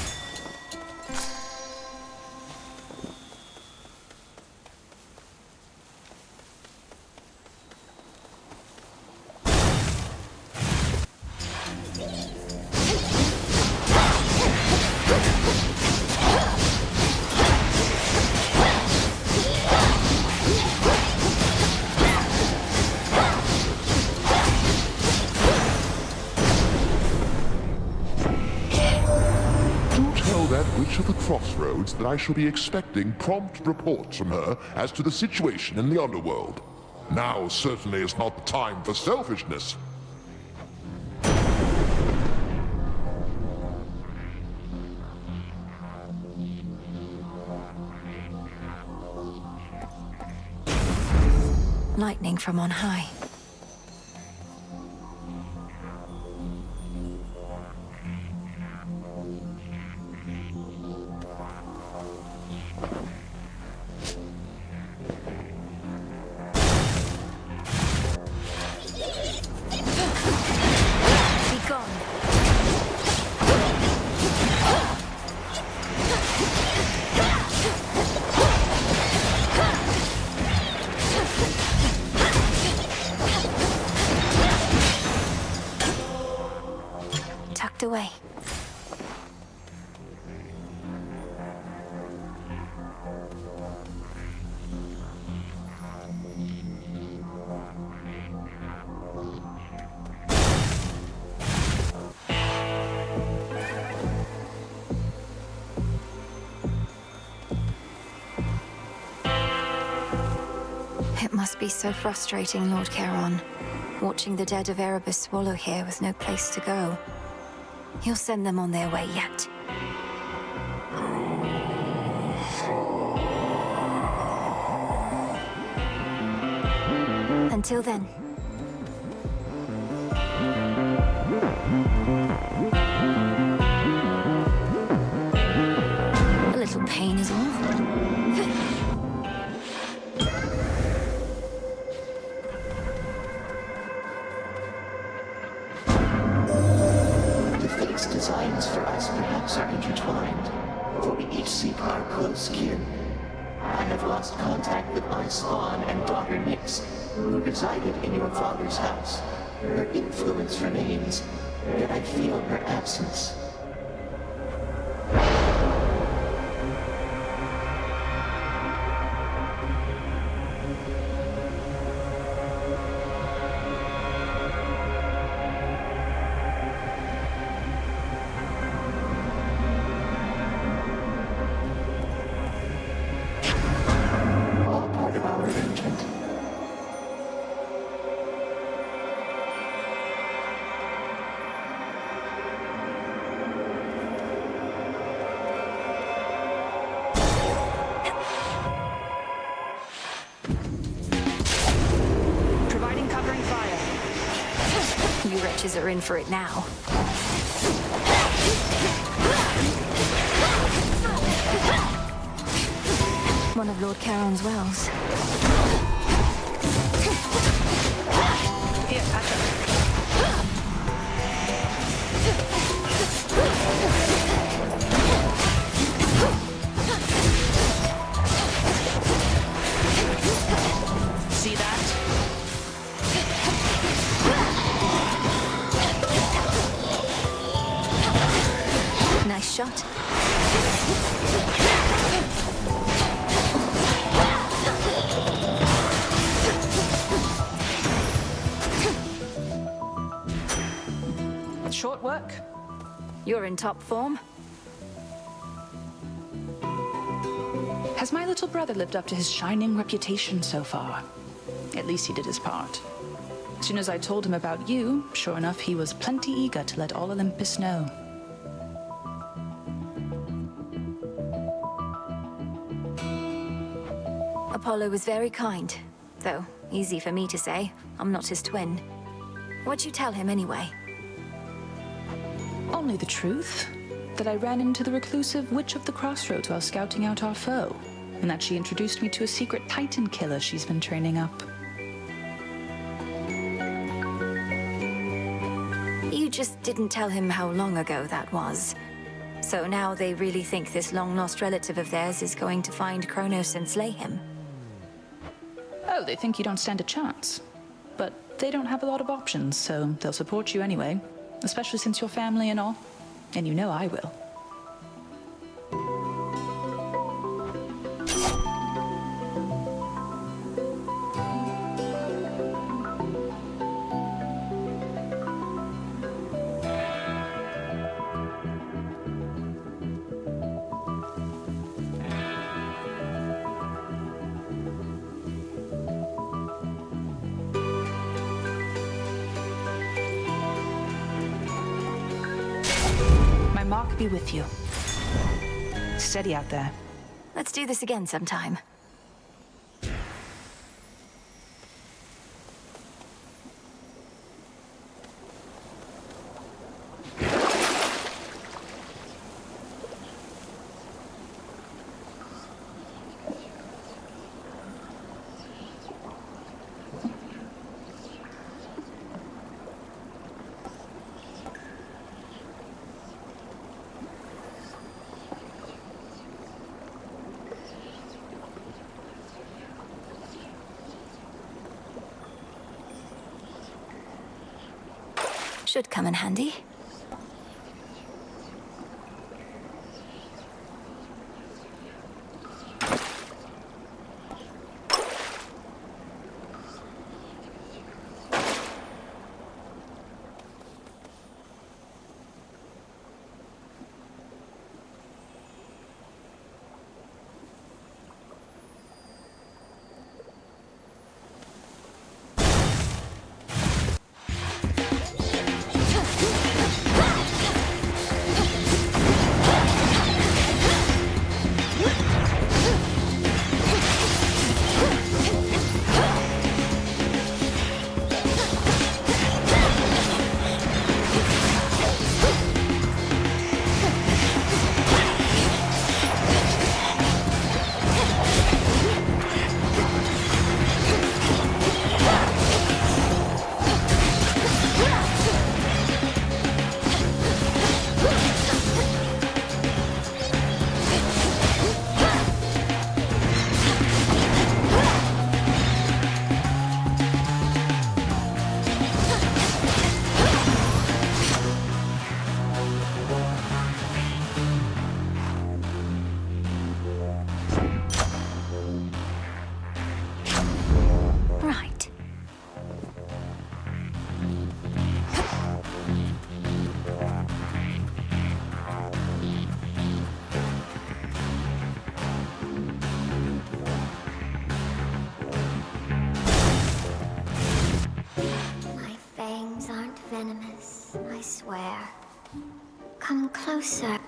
Tell that witch of the crossroads that I shall be expecting prompt reports from her as to the situation in the underworld. Now certainly is not the time for selfishness. Lightning from on high. Be gone. Tucked away. It must be so frustrating, Lord Charon, watching the dead of Erebus swallow here with no place to go. He'll send them on their way yet. Until then. A little pain is all. The fate's designs for us perhaps are intertwined, for we each seek our close kin. I have lost contact with my spawn and daughter Nyx, who resided in your father's house. Her influence remains, yet I feel her absence. All part of our arrangement. Providing covering fire. You wretches are in for it now. One of Lord Charon's wells. Here, patch up. See that? shot. Short work. You're in top form. Has my little brother lived up to his shining reputation so far? At least he did his part. As soon as I told him about you, sure enough, he was plenty eager to let all Olympus know. Apollo was very kind, though easy for me to say. I'm not his twin. What'd you tell him anyway? Only the truth. That I ran into the reclusive Witch of the Crossroads while scouting out our foe, and that she introduced me to a secret Titan killer she's been training up. You just didn't tell him how long ago that was. So now they really think this long-lost relative of theirs is going to find Kronos and slay him. Oh, they think you don't stand a chance. But they don't have a lot of options, so they'll support you anyway. Especially since you're family and all. And you know I will. Mark be with you. Steady out there. Let's do this again sometime. Should come in handy. Venomous, I swear. Come closer.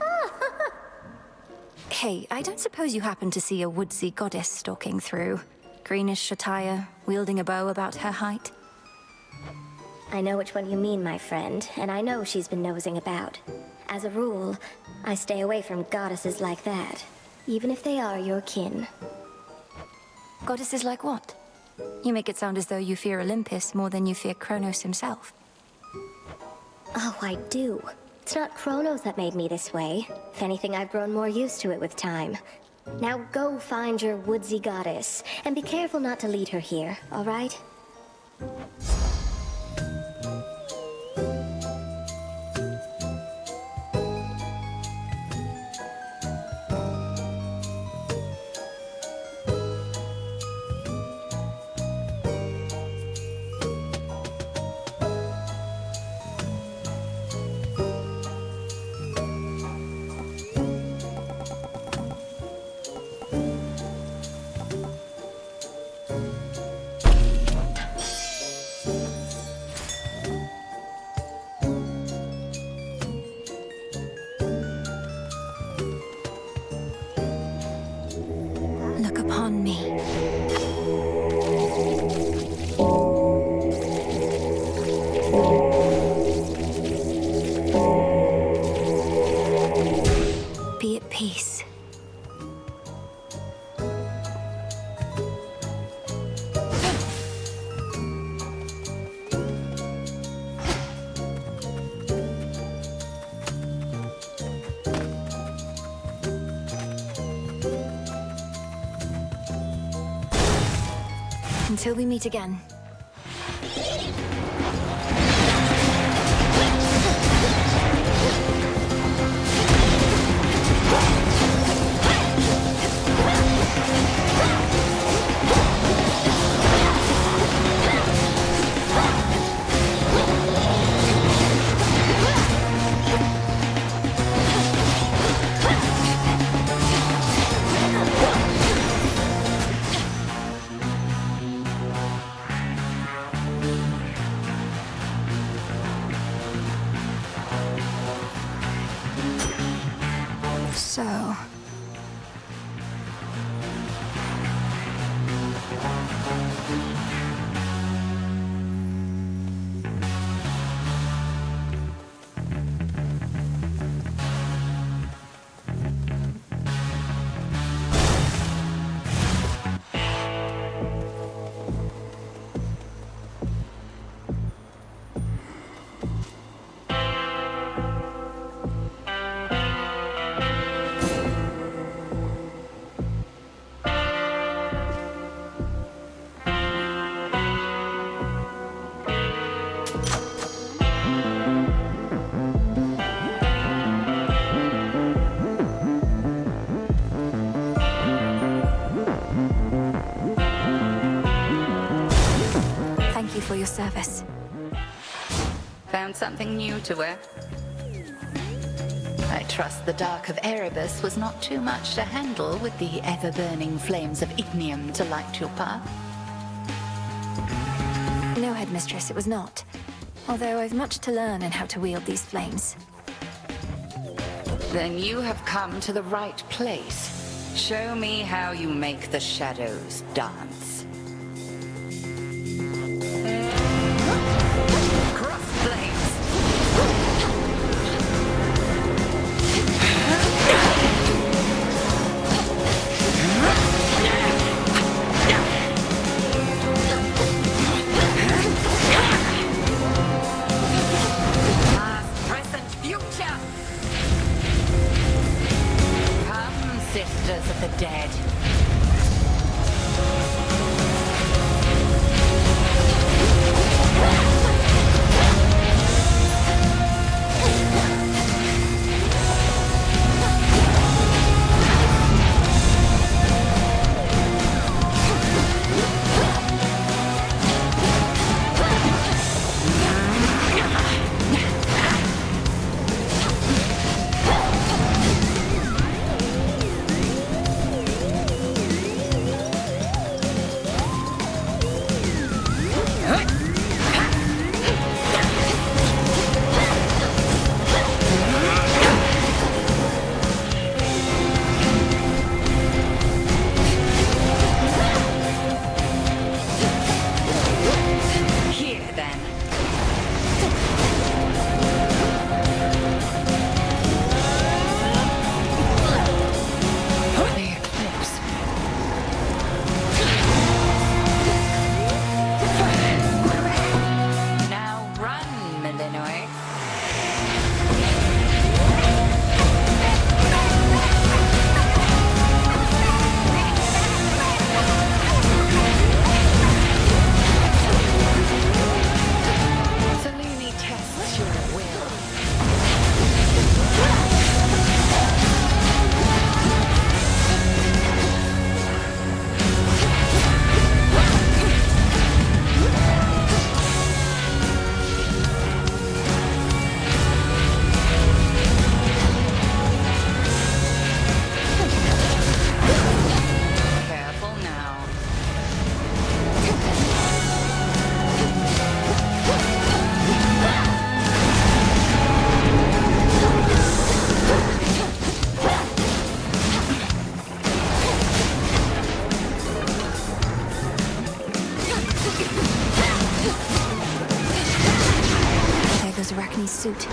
Hey, I don't suppose you happen to see a woodsy goddess stalking through? Greenish attire, wielding a bow about her height? I know which one you mean, my friend, and I know she's been nosing about. As a rule, I stay away from goddesses like that, even if they are your kin. Goddesses like what? You make it sound as though you fear Olympus more than you fear Kronos himself. Oh, I do. It's not Kronos that made me this way. If anything, I've grown more used to it with time. Now go find your woodsy goddess, and be careful not to lead her here, all right? upon me. Be at peace. Until we meet again. So... Thank you for your service. Found something new to wear? I trust the Dark of Erebus was not too much to handle with the ever-burning flames of Ignium to light your path. No, Headmistress, it was not. Although I've much to learn in how to wield these flames. Then you have come to the right place. Show me how you make the shadows dance. Cross flames! Past, present, future! Come, sisters of the dead. suit.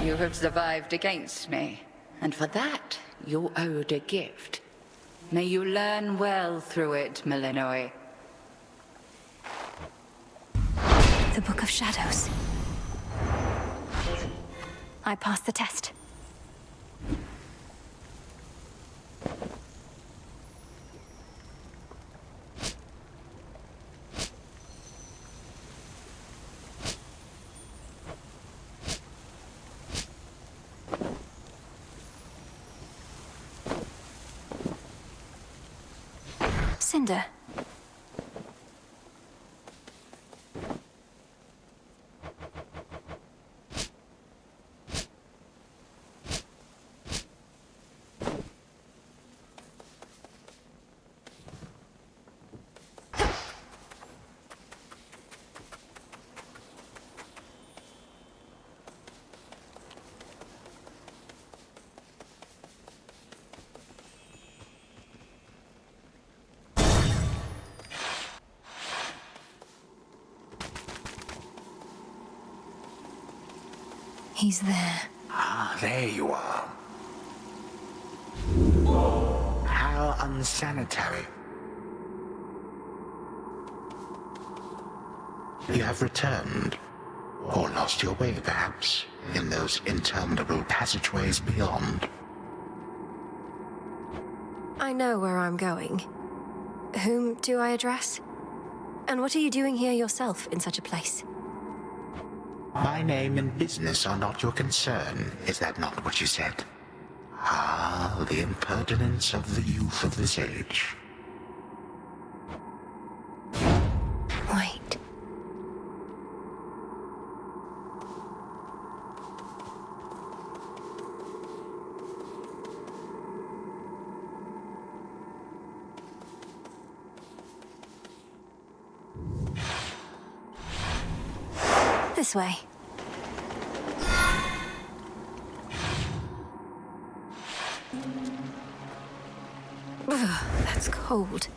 You have survived against me, and for that, you're owed a gift. May you learn well through it, Malinois. The Book of Shadows. I passed the test. Cinder. He's there. Ah, there you are. How unsanitary. You have returned. Or lost your way, perhaps, in those interminable passageways beyond. I know where I'm going. Whom do I address? And what are you doing here yourself in such a place? My name and business are not your concern. Is that not what you said? Ah, the impertinence of the youth of this age. Wait. This way. Ugh, that's cold.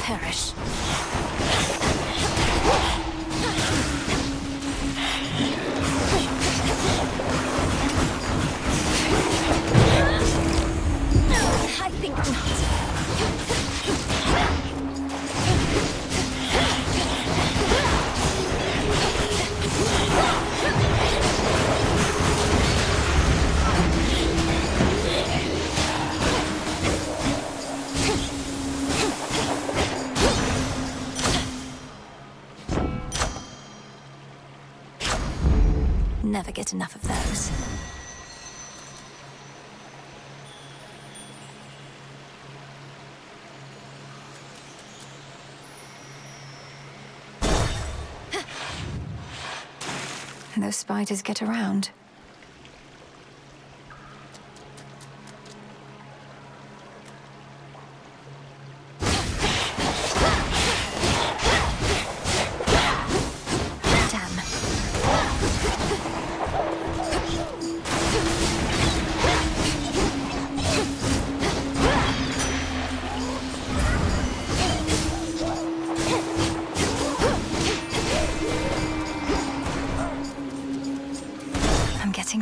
Perish. I think never get enough of those. Those spiders get around.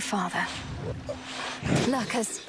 Farther. Lurkers.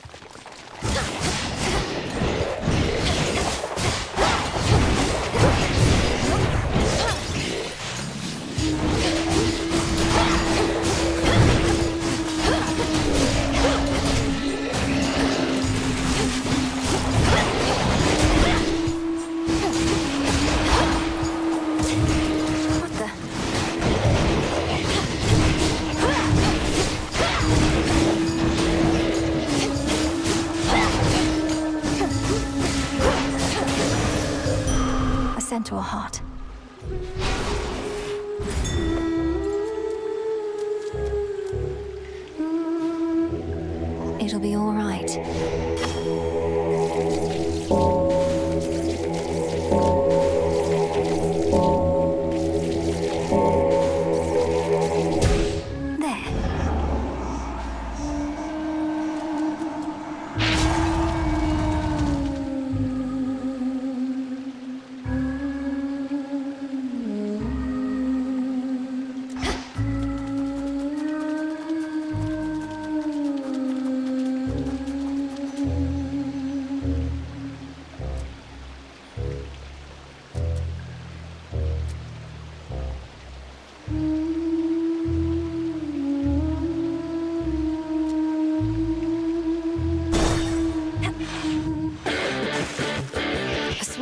gentle heart. It'll be all right.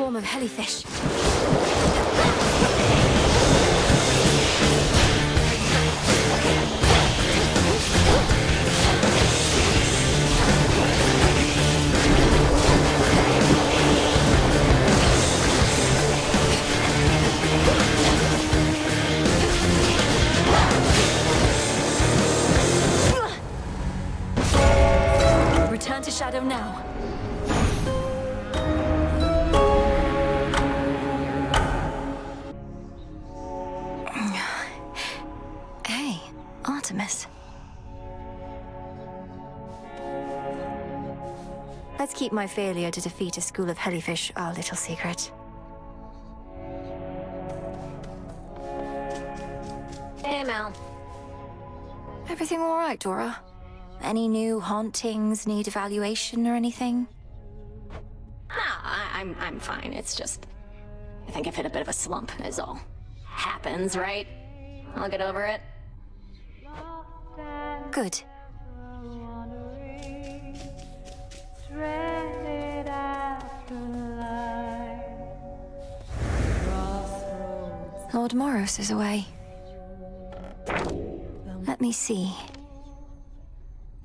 Of hellyfish. Return to Shadow now. Artemis. Let's keep my failure to defeat a school of hellyfish our little secret. Hey, Mel. Everything all right, Dora? Any new hauntings need evaluation or anything? No, I'm fine. It's just... I think I've hit a bit of a slump, is all. Happens, right? I'll get over it. Good. Lord Moros is away. Let me see.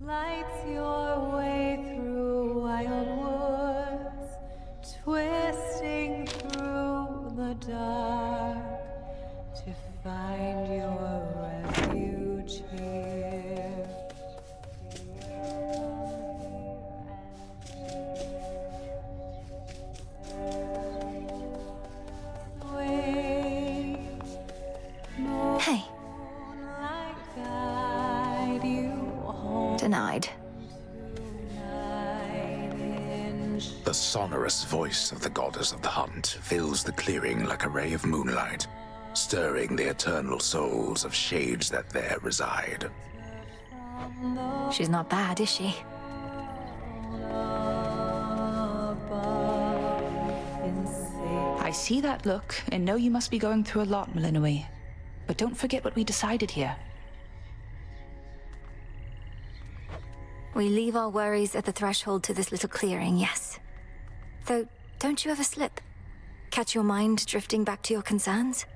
Lights your way through wild woods, twisting through the dark to find your refuge here. Hey. Denied. The sonorous voice of the goddess of the hunt fills the clearing like a ray of moonlight, stirring the eternal souls of shades that there reside. She's not bad, is she? I see that look and know you must be going through a lot, Malinui. But don't forget what we decided here. We leave our worries at the threshold to this little clearing, yes. Though, don't you ever slip? Catch your mind drifting back to your concerns?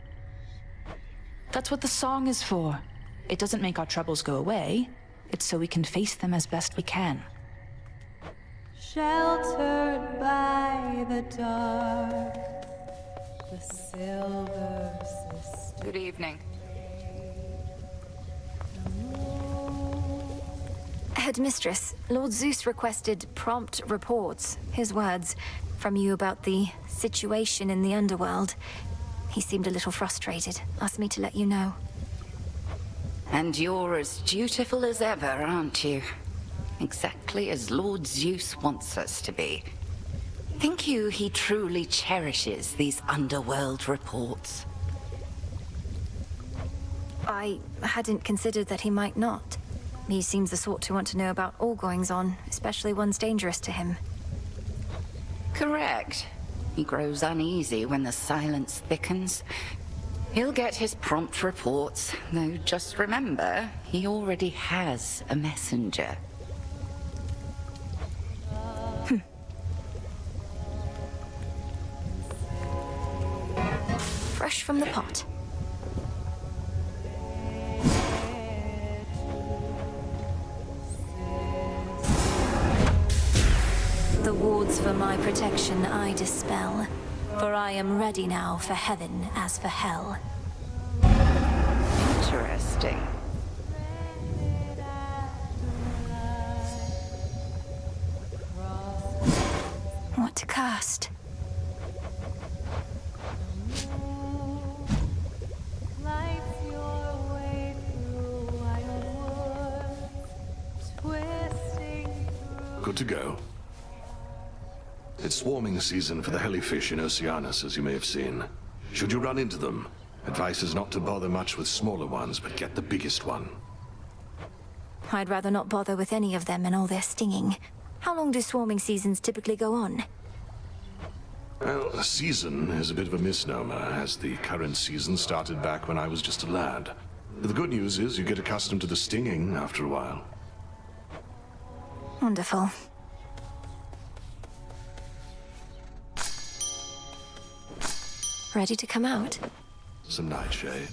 That's what the song is for. It doesn't make our troubles go away. It's so we can face them as best we can. Sheltered by the dark, the silver sister. Good evening. Headmistress, Lord Zeus requested prompt reports, his words, from you about the situation in the underworld. He seemed a little frustrated, asked me to let you know. And you're as dutiful as ever, aren't you? Exactly as Lord Zeus wants us to be. Think you he truly cherishes these underworld reports? I hadn't considered that he might not. He seems the sort to want to know about all goings-on, especially ones dangerous to him. Correct. He grows uneasy when the silence thickens. He'll get his prompt reports, though just remember, he already has a messenger. Fresh from the pot. The wards for my protection I dispel. For I am ready now for heaven as for hell. Interesting. What to cast? Lights your way through wild woods, twisting Good to go. It's swarming season for the hellyfish in Oceanus, as you may have seen. Should you run into them, advice is not to bother much with smaller ones, but get the biggest one. I'd rather not bother with any of them and all their stinging. How long do swarming seasons typically go on? Well, a season is a bit of a misnomer, as the current season started back when I was just a lad. The good news is you get accustomed to the stinging after a while. Wonderful. Ready to come out? Some nightshade.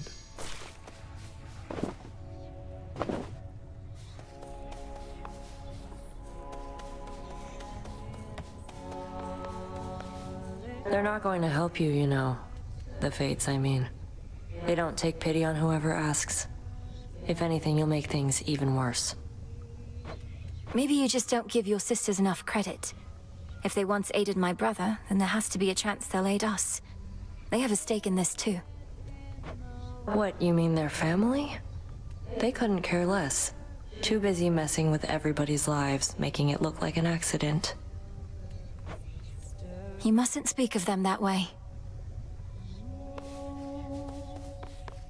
They're not going to help you, you know. The Fates, I mean. They don't take pity on whoever asks. If anything, you'll make things even worse. Maybe you just don't give your sisters enough credit. If they once aided my brother, then there has to be a chance they'll aid us. They have a stake in this too. What, you mean their family? They couldn't care less. Too busy messing with everybody's lives, making it look like an accident. You mustn't speak of them that way.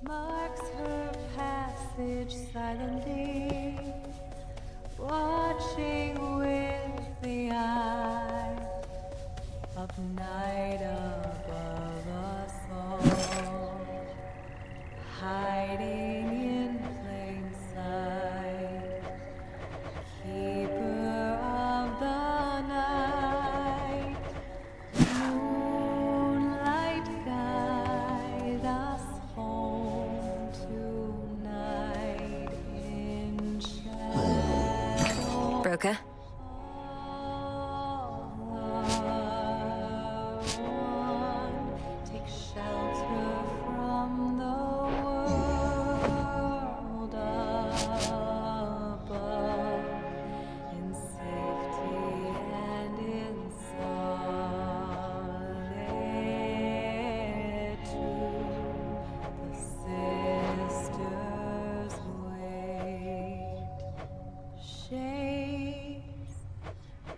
marks her passage silently, watching with the eye of night above us all, hiding in plain sight, keeper of the night, moonlight guide us home tonight in shadow. Broker? Take shelter from the world above, in safety and in solitude. The sisters wait, shades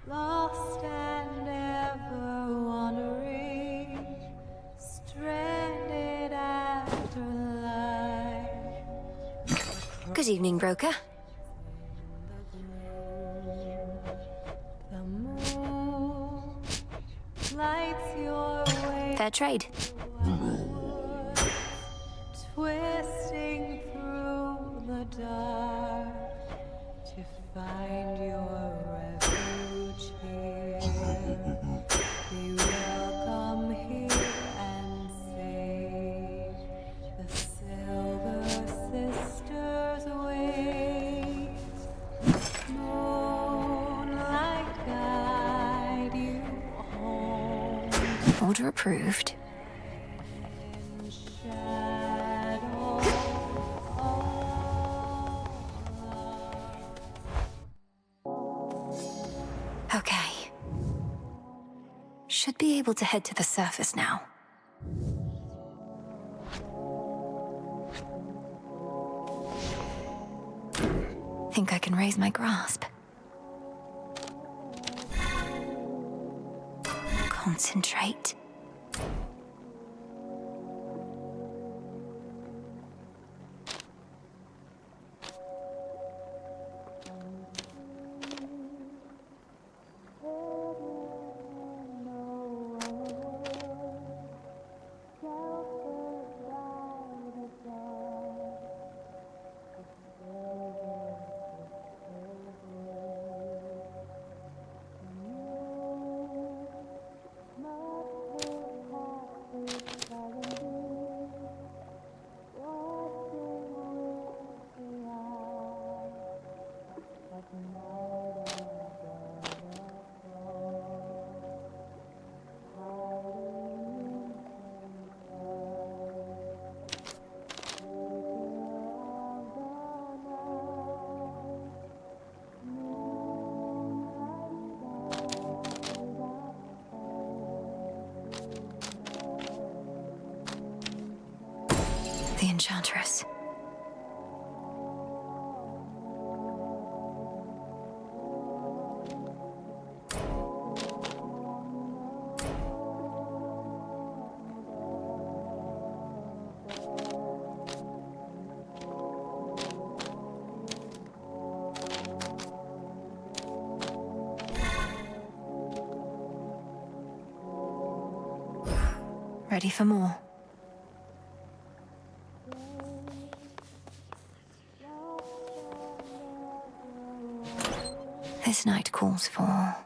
lost and ever wandering, stranded after life. Good evening, Broker. The moon lights your way, Fair trade. twisting through the dark to find your refuge here. Be welcome here and safe. The Silver Sisters wait. Moonlight guide you home Order approved. in shadow. Okay. Should be able to head to the surface now. Think I can raise my grasp. Concentrate. The Enchantress. Ready for more? This night calls for...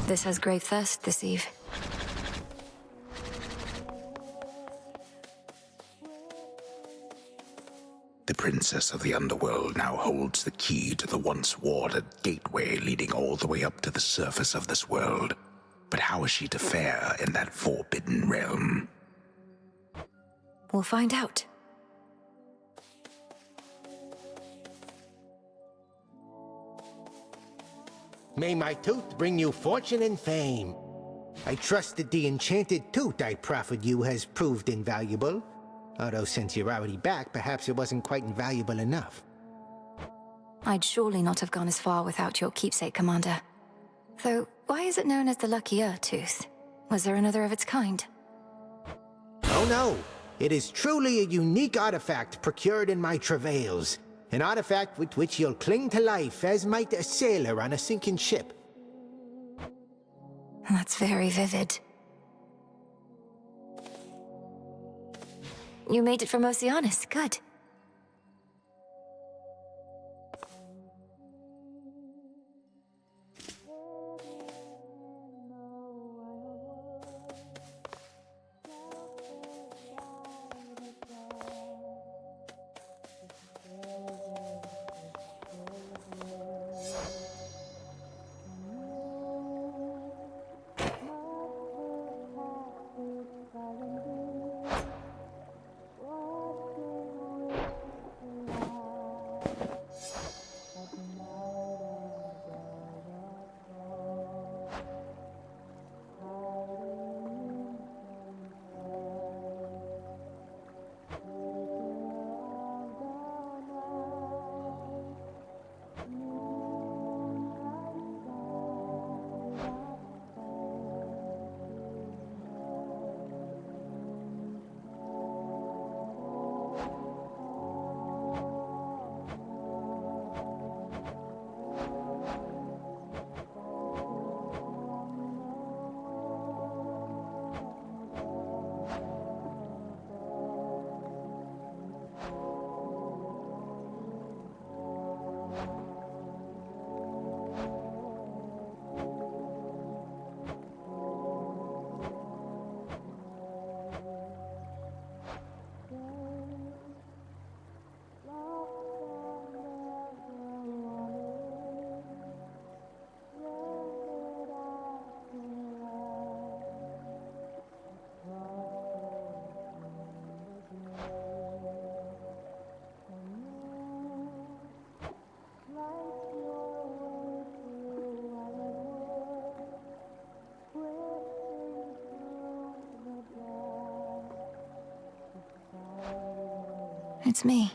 This has grave thirst this eve. The Princess of the Underworld now holds the key to the once warded gateway leading all the way up to the surface of this world. But how is she to fare in that forbidden realm? We'll find out. May my tooth bring you fortune and fame. I trust that the enchanted tooth I proffered you has proved invaluable. Although since you're already back, perhaps it wasn't quite invaluable enough. I'd surely not have gone as far without your keepsake, Commander. Though, why is it known as the Lucky Tooth? Was there another of its kind? Oh no! It is truly a unique artifact procured in my travails. An artifact with which you'll cling to life as might a sailor on a sinking ship. That's very vivid. You made it from Oceanus. Good. It's me.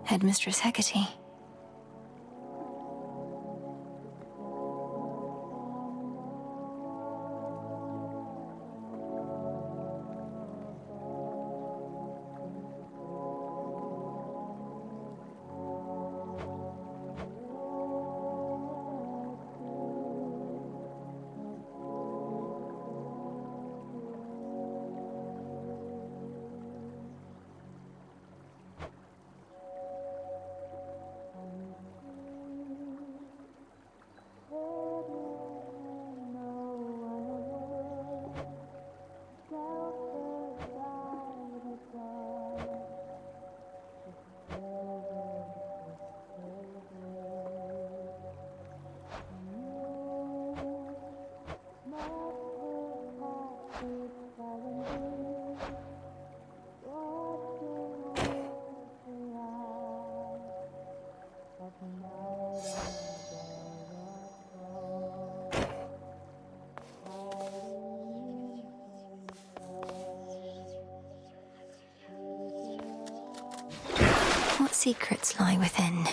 Headmistress Hecate. secrets lie within.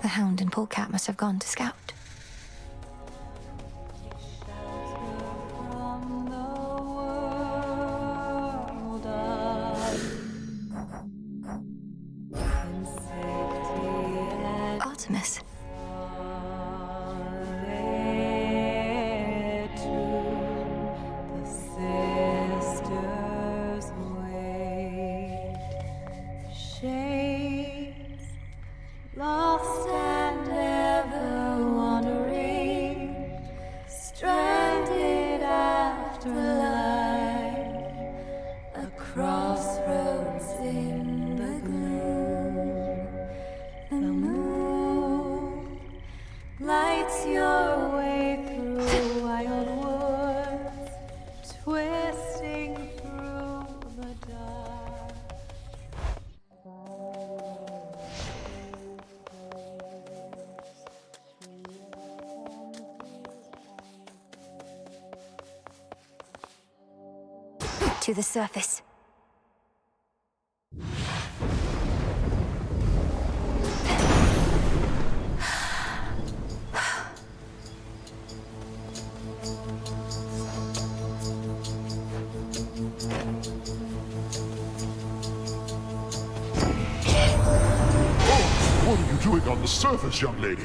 The Hound and Polecat must have gone to scout. Artemis. Lost and ever wandering, stranded after life, a crossroads in the gloom. The moon lights your way through wild woods, twisting through the dark. To the surface. What are you doing on the surface, young lady?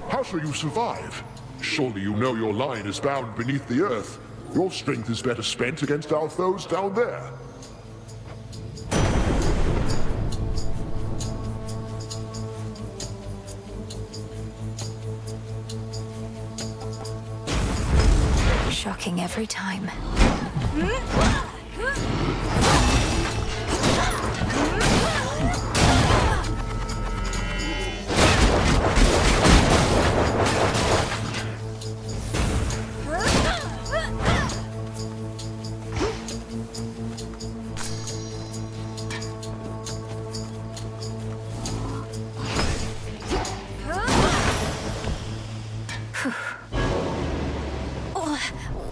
How shall you survive? Surely you know your line is bound beneath the earth. Your strength is better spent against our foes down there. Shocking every time.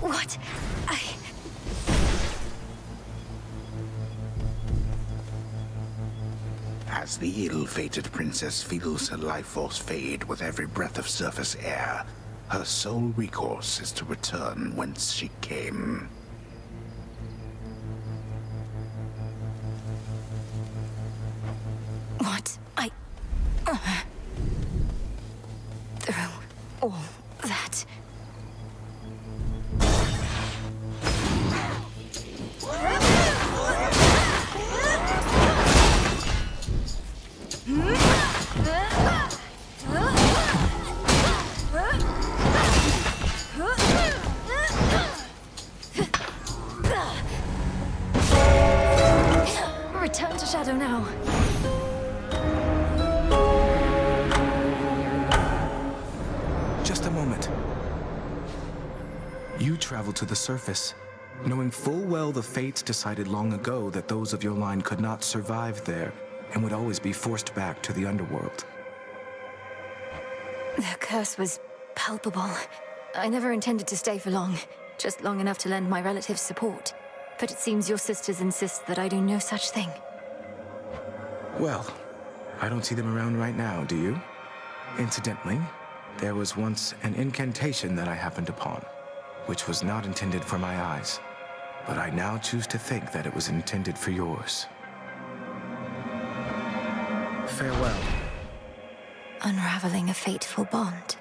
What? As the ill-fated princess feels her life force fade with every breath of surface air, her sole recourse is to return whence she came. What? Through all that. Return to Shadow now. Just a moment. You traveled to the surface, knowing full well the fates decided long ago that those of your line could not survive there and would always be forced back to the underworld. The curse was palpable. I never intended to stay for long, just long enough to lend my relatives support. But it seems your sisters insist that I do no such thing. Well, I don't see them around right now, do you? Incidentally, there was once an incantation that I happened upon, which was not intended for my eyes, but I now choose to think that it was intended for yours. Farewell. Unraveling a fateful bond.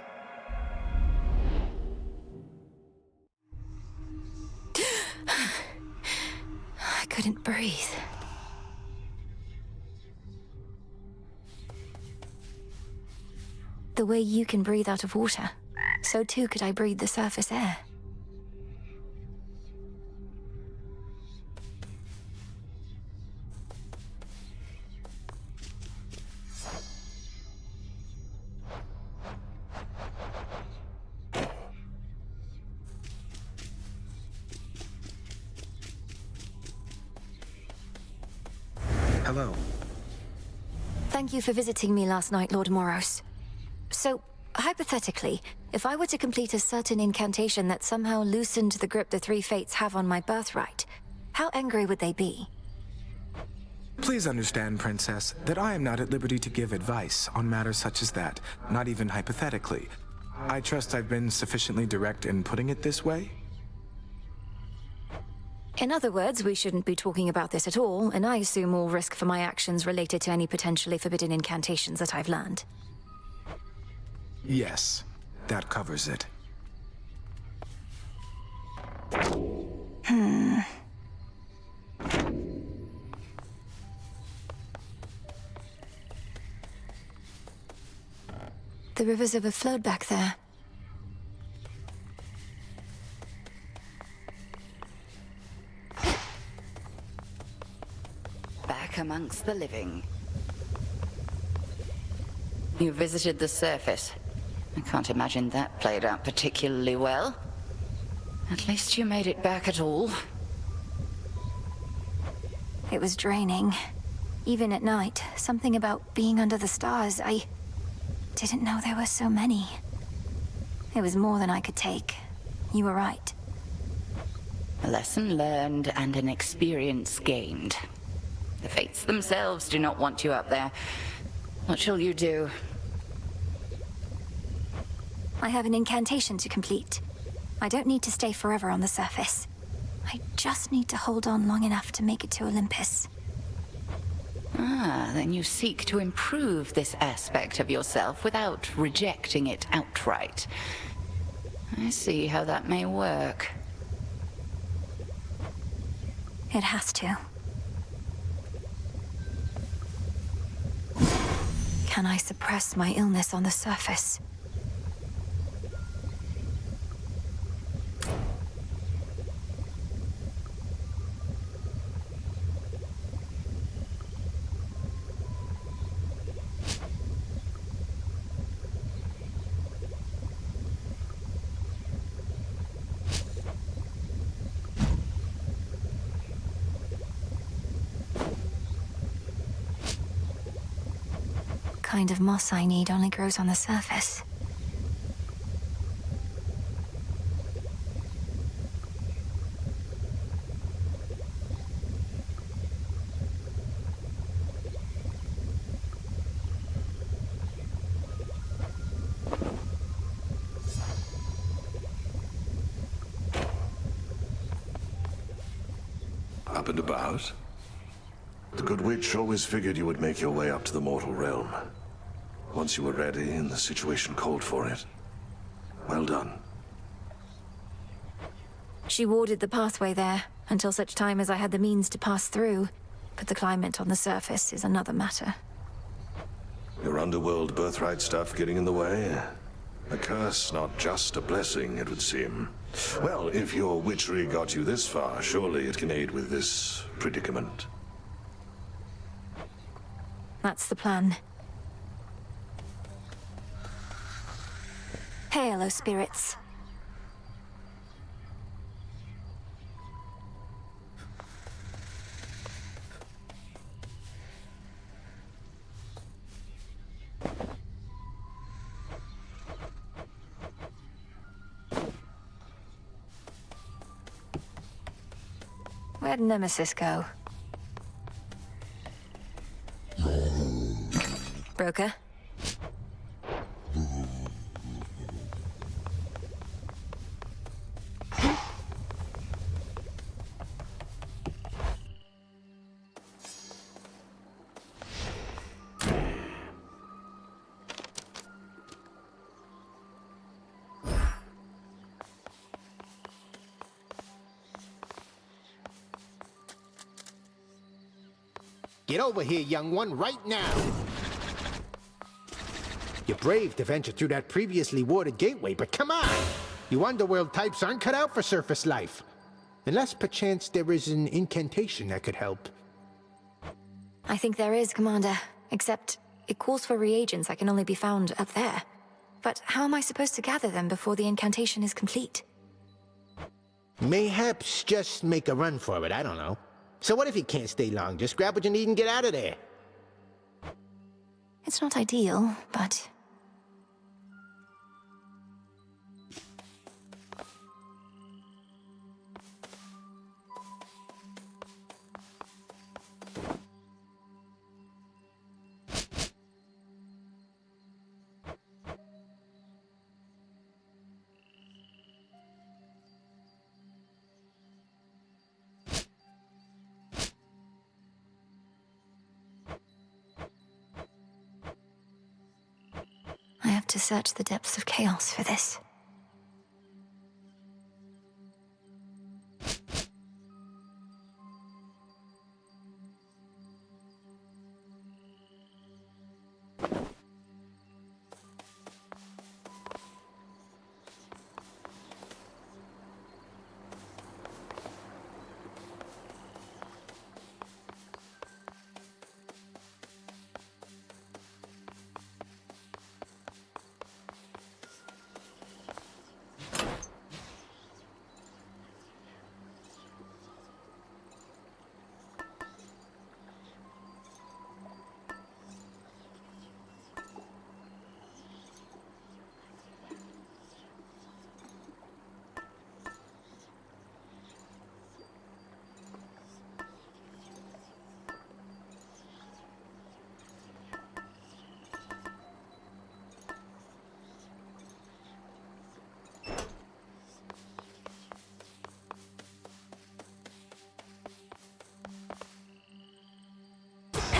I couldn't breathe. The way you can breathe out of water, so too could I breathe the surface air. Hello. Thank you for visiting me last night, Lord Moros. So, hypothetically, if I were to complete a certain incantation that somehow loosened the grip the three fates have on my birthright, how angry would they be? Please understand, Princess, that I am not at liberty to give advice on matters such as that, not even hypothetically. I trust I've been sufficiently direct in putting it this way? In other words, we shouldn't be talking about this at all, and I assume all risk for my actions related to any potentially forbidden incantations that I've learned. Yes, that covers it. The river's overflowed back there. Back amongst the living. You visited the surface. I can't imagine that played out particularly well. At least you made it back at all. It was draining. Even at night, something about being under the stars, I didn't know there were so many. It was more than I could take. You were right. A lesson learned and an experience gained. The fates themselves do not want you up there. What shall you do? I have an incantation to complete. I don't need to stay forever on the surface. I just need to hold on long enough to make it to Olympus. Ah, then you seek to improve this aspect of yourself without rejecting it outright. I see how that may work. It has to. Can I suppress my illness on the surface? Kind of moss I need only grows on the surface. Up and about? The Good Witch always figured you would make your way up to the mortal realm. Once you were ready and the situation called for it. Well done. She warded the pathway there, until such time as I had the means to pass through. But the climate on the surface is another matter. Your underworld birthright stuff getting in the way? A curse, not just a blessing, it would seem. Well, if your witchery got you this far, surely it can aid with this predicament. That's the plan. Hail, O spirits. Where'd Nemesis go? Broker? Get over here, young one, right now! You're brave to venture through that previously warded gateway, but come on! You underworld types aren't cut out for surface life. Unless perchance there is an incantation that could help. I think there is, Commander. Except, it calls for reagents that can only be found up there. But how am I supposed to gather them before the incantation is complete? Mayhaps just make a run for it, I don't know. So what if you can't stay long? Just grab what you need and get out of there. It's not ideal, but to search the depths of chaos for this.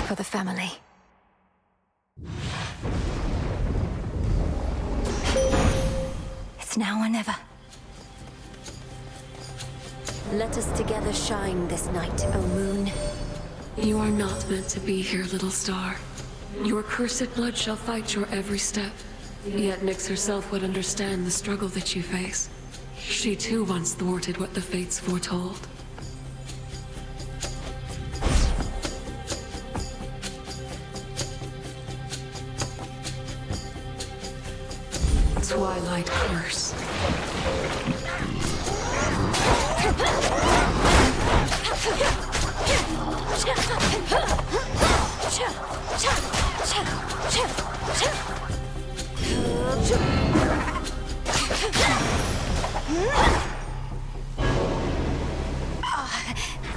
For the family. It's now or never. Let us together shine this night, O moon. You are not meant to be here, little star. Your cursed blood shall fight your every step. Yet Nyx herself would understand the struggle that you face. She too once thwarted what the fates foretold. Twilight Curse.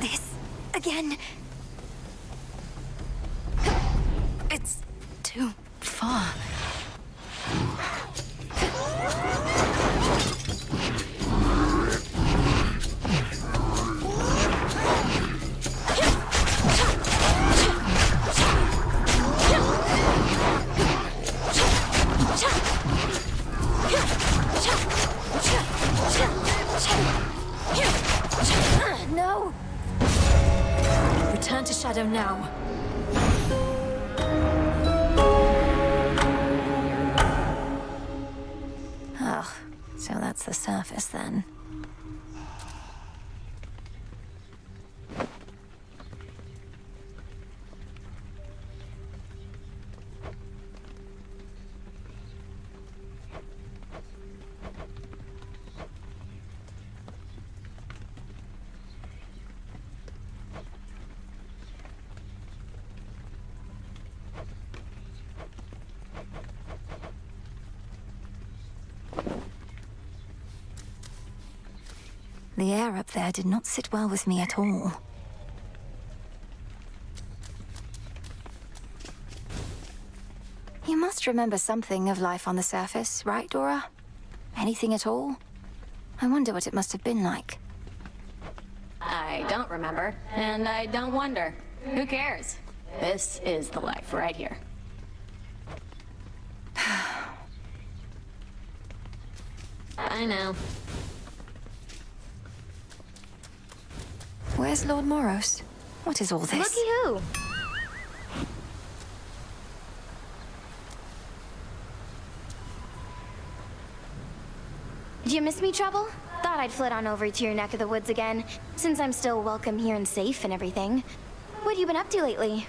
This again. It's too far. No! Return to Shadow now. Oh, so that's the surface then. The air up there did not sit well with me at all. You must remember something of life on the surface, right, Dora? Anything at all? I wonder what it must have been like. I don't remember, and I don't wonder. Who cares? This is the life right here. I know. Where's Lord Moros? What is all this? Looky who! Did you miss me, Trouble? Thought I'd flit on over to your neck of the woods again, since I'm still welcome here and safe and everything. What have you been up to lately?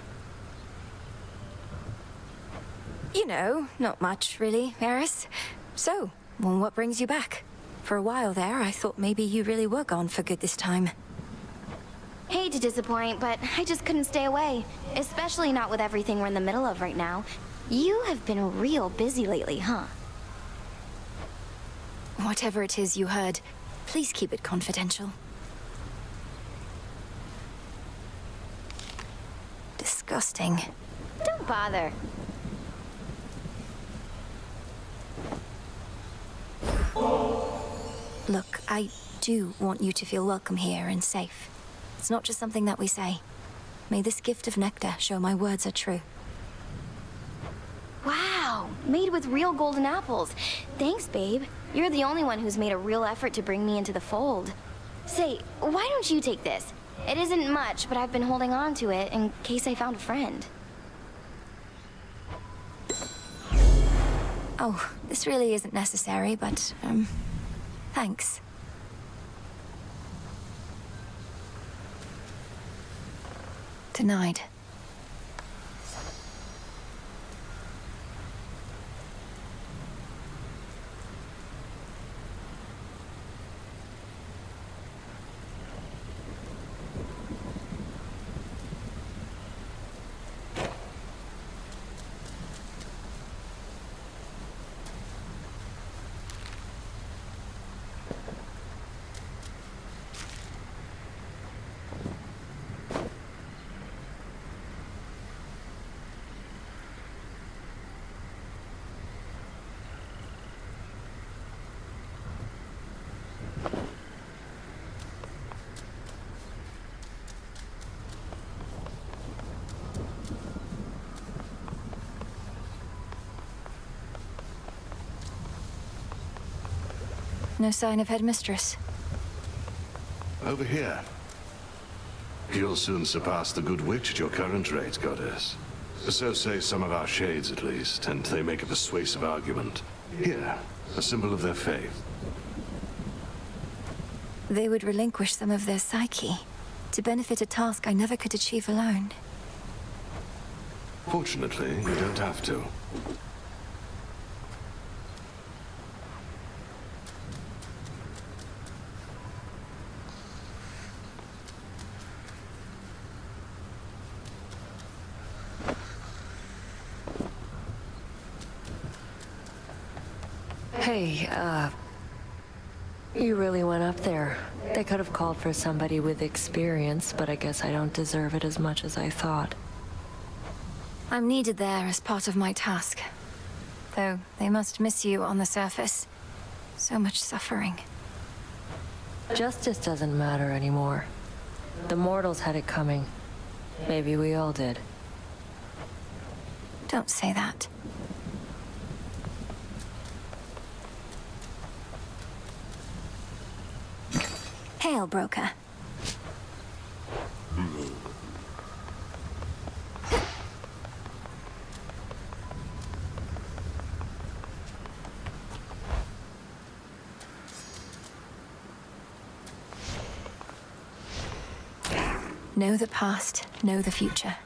You know, not much, really, Eris. So, well, what brings you back? For a while there, I thought maybe you really were gone for good this time. Hate to disappoint, but I just couldn't stay away. Especially not with everything we're in the middle of right now. You have been real busy lately, huh? Whatever it is you heard, please keep it confidential. Disgusting. Don't bother. Look, I do want you to feel welcome here and safe. It's not just something that we say. May this gift of nectar show my words are true. Wow, Made with real golden apples. Thanks, babe. You're the only one who's made a real effort to bring me into the fold. Say, why don't you take this? It isn't much, but I've been holding on to it in case I found a friend. Oh, this really isn't necessary, but, thanks. Denied. No sign of Headmistress. Over here. You'll soon surpass the Good Witch at your current rate, Goddess. So say some of our shades, at least, and they make a persuasive argument. Here, a symbol of their faith. They would relinquish some of their psyche to benefit a task I never could achieve alone. Fortunately, you don't have to. Hey, you really went up there. They could have called for somebody with experience, but I guess I don't deserve it as much as I thought. I'm needed there as part of my task. Though they must miss you on the surface. So much suffering. Justice doesn't matter anymore. The mortals had it coming. Maybe we all did. Don't say that. Hail, broker. Know the past, know the future.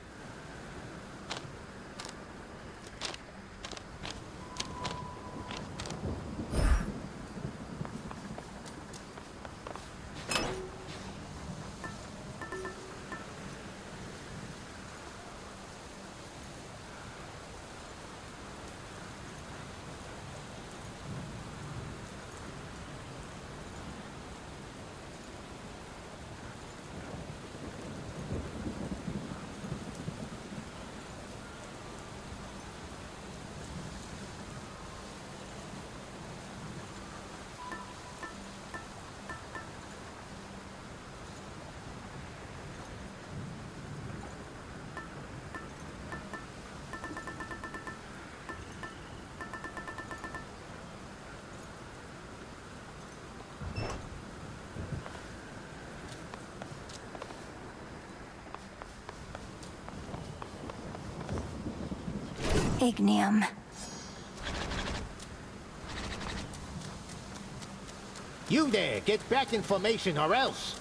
Ignium. You there, get back in formation or else.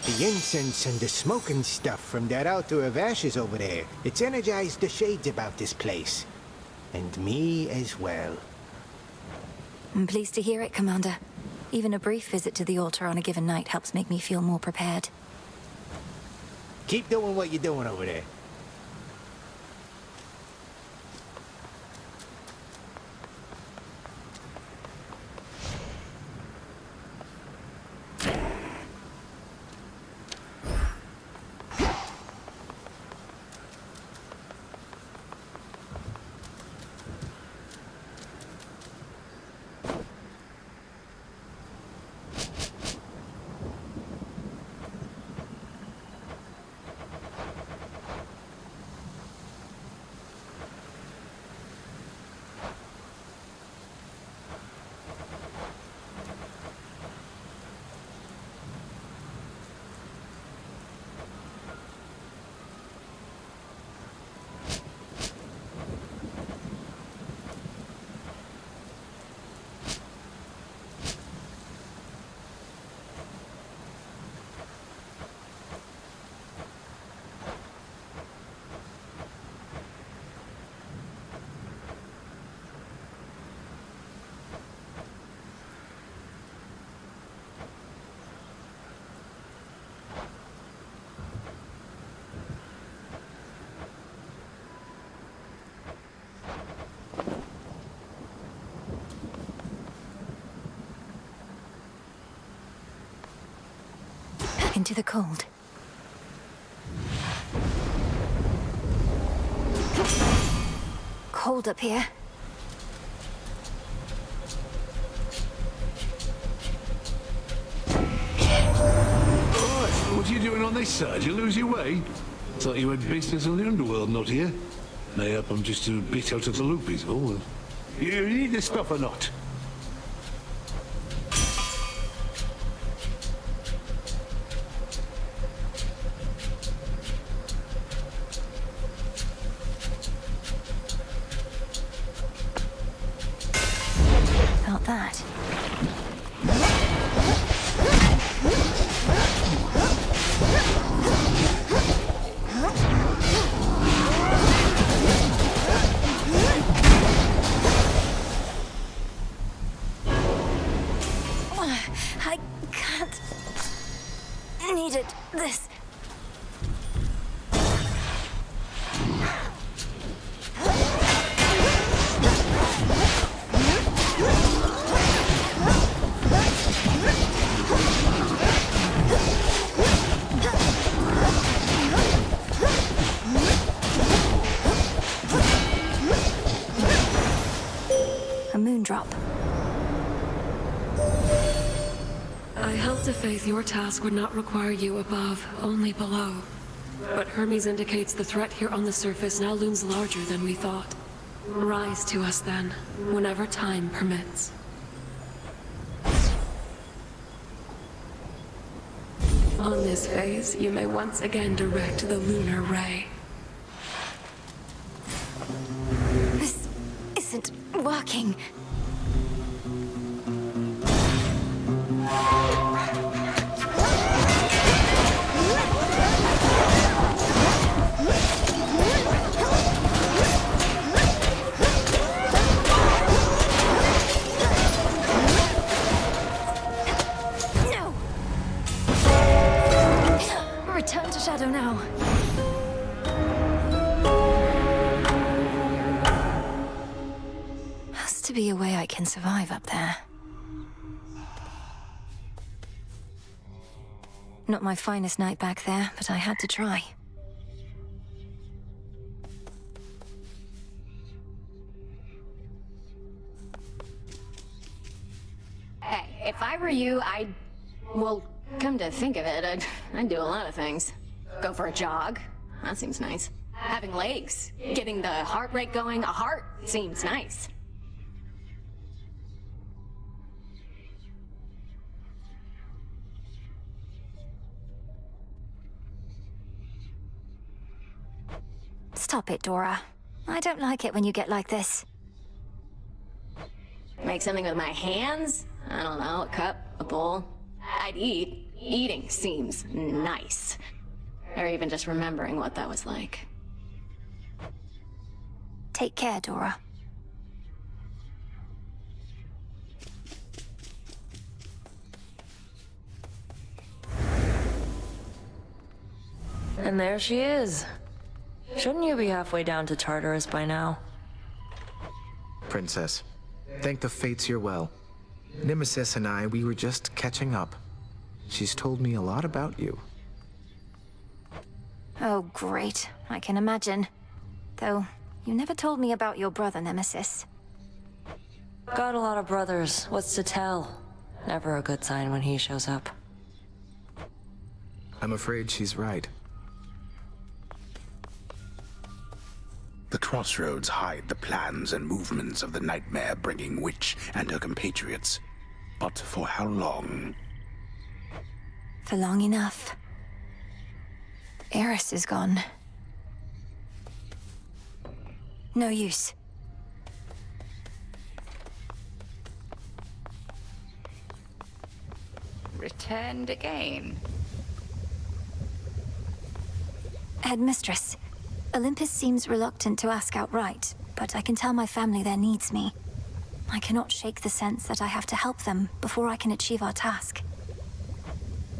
The incense and the smoking stuff from that altar of ashes over there, it's energized the shades about this place. And me as well. I'm pleased to hear it, Commander. Even a brief visit to the altar on a given night helps make me feel more prepared. Keep doing what you're doing over there. into the cold. Cold up here. What are you doing on this side? You lose your way? Thought you had business on the underworld, not here. Mayhap I'm just a bit out of the loop, is all. You need this stuff or not? Felt that. I can't. Needed this. A moondrop. I held to faith your task would not require you above, only below. But Hermes indicates the threat here on the surface now looms larger than we thought. Rise to us then, whenever time permits. On this phase, you may once again direct the lunar ray. This isn't working. No! Return to Shadow now. Has to be a way I can survive up there. Not my finest night back there, but I had to try. Hey, if I were you, well, come to think of it, I'd do a lot of things. Go for a jog. That seems nice. Having legs. Getting the heart rate going. A heart seems nice. Stop it, Dora. I don't like it when you get like this. Make something with my hands? I don't know, a cup, a bowl. I'd eat. Eating seems nice. Or even just remembering what that was like. Take care, Dora. And there she is. Shouldn't you be halfway down to Tartarus by now? Princess, thank the fates you're well. Nemesis and I, we were just catching up. She's told me a lot about you. Oh, great. I can imagine. Though, you never told me about your brother, Nemesis. Got a lot of brothers. What's to tell? Never a good sign when he shows up. I'm afraid she's right. The crossroads hide the plans and movements of the nightmare-bringing witch and her compatriots. But for how long? For long enough. Eris is gone. No use. Returned again. Headmistress, Olympus seems reluctant to ask outright, but I can tell my family there needs me. I cannot shake the sense that I have to help them before I can achieve our task.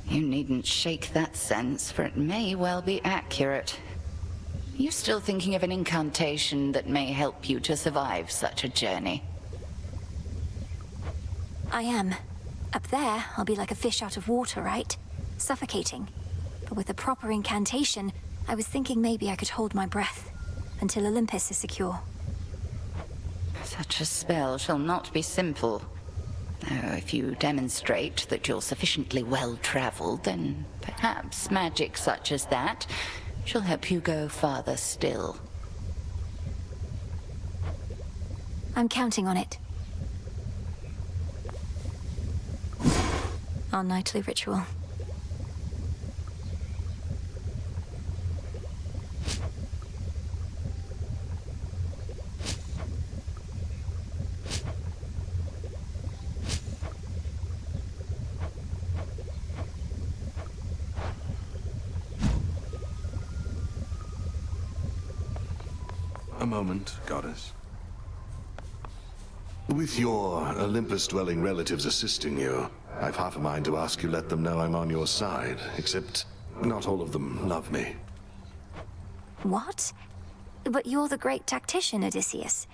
You needn't shake that sense, for it may well be accurate. You still thinking of an incantation that may help you to survive such a journey? I am. Up there, I'll be like a fish out of water, right? suffocating. But with a proper incantation, I was thinking maybe I could hold my breath until Olympus is secure. Such a spell shall not be simple. Though if you demonstrate that you're sufficiently well-traveled, then perhaps magic such as that shall help you go farther still. I'm counting on it. Our nightly ritual. A moment, goddess. With your Olympus-dwelling relatives assisting you, I've half a mind to ask you let them know I'm on your side, except not all of them love me. What? But you're the great tactician, Odysseus.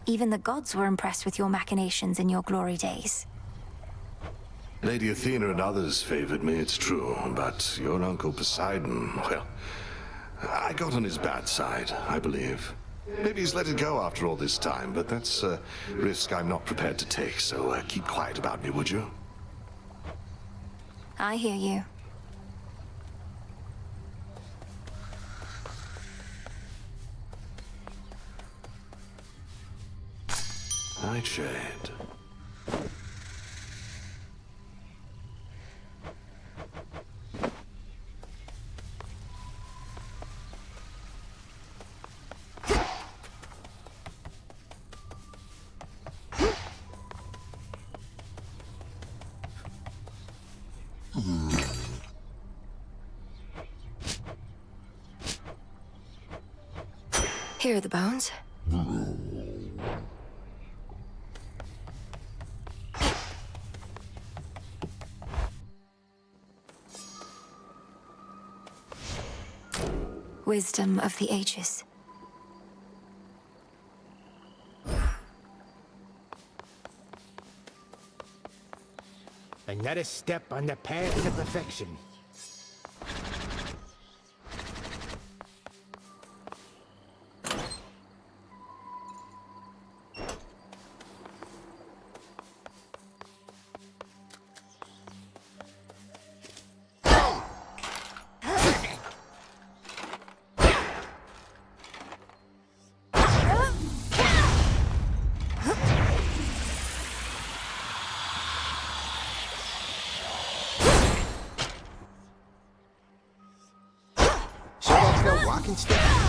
Even the gods were impressed with your machinations in your glory days. Lady Athena and others favored me, it's true, but your uncle Poseidon, well, I got on his bad side, I believe. Maybe he's let it go after all this time, but that's a risk I'm not prepared to take, so keep quiet about me, would you? I hear you. Nightshade. Here are the bones. Wisdom of the ages. Another step on the path to perfection. Walking stick.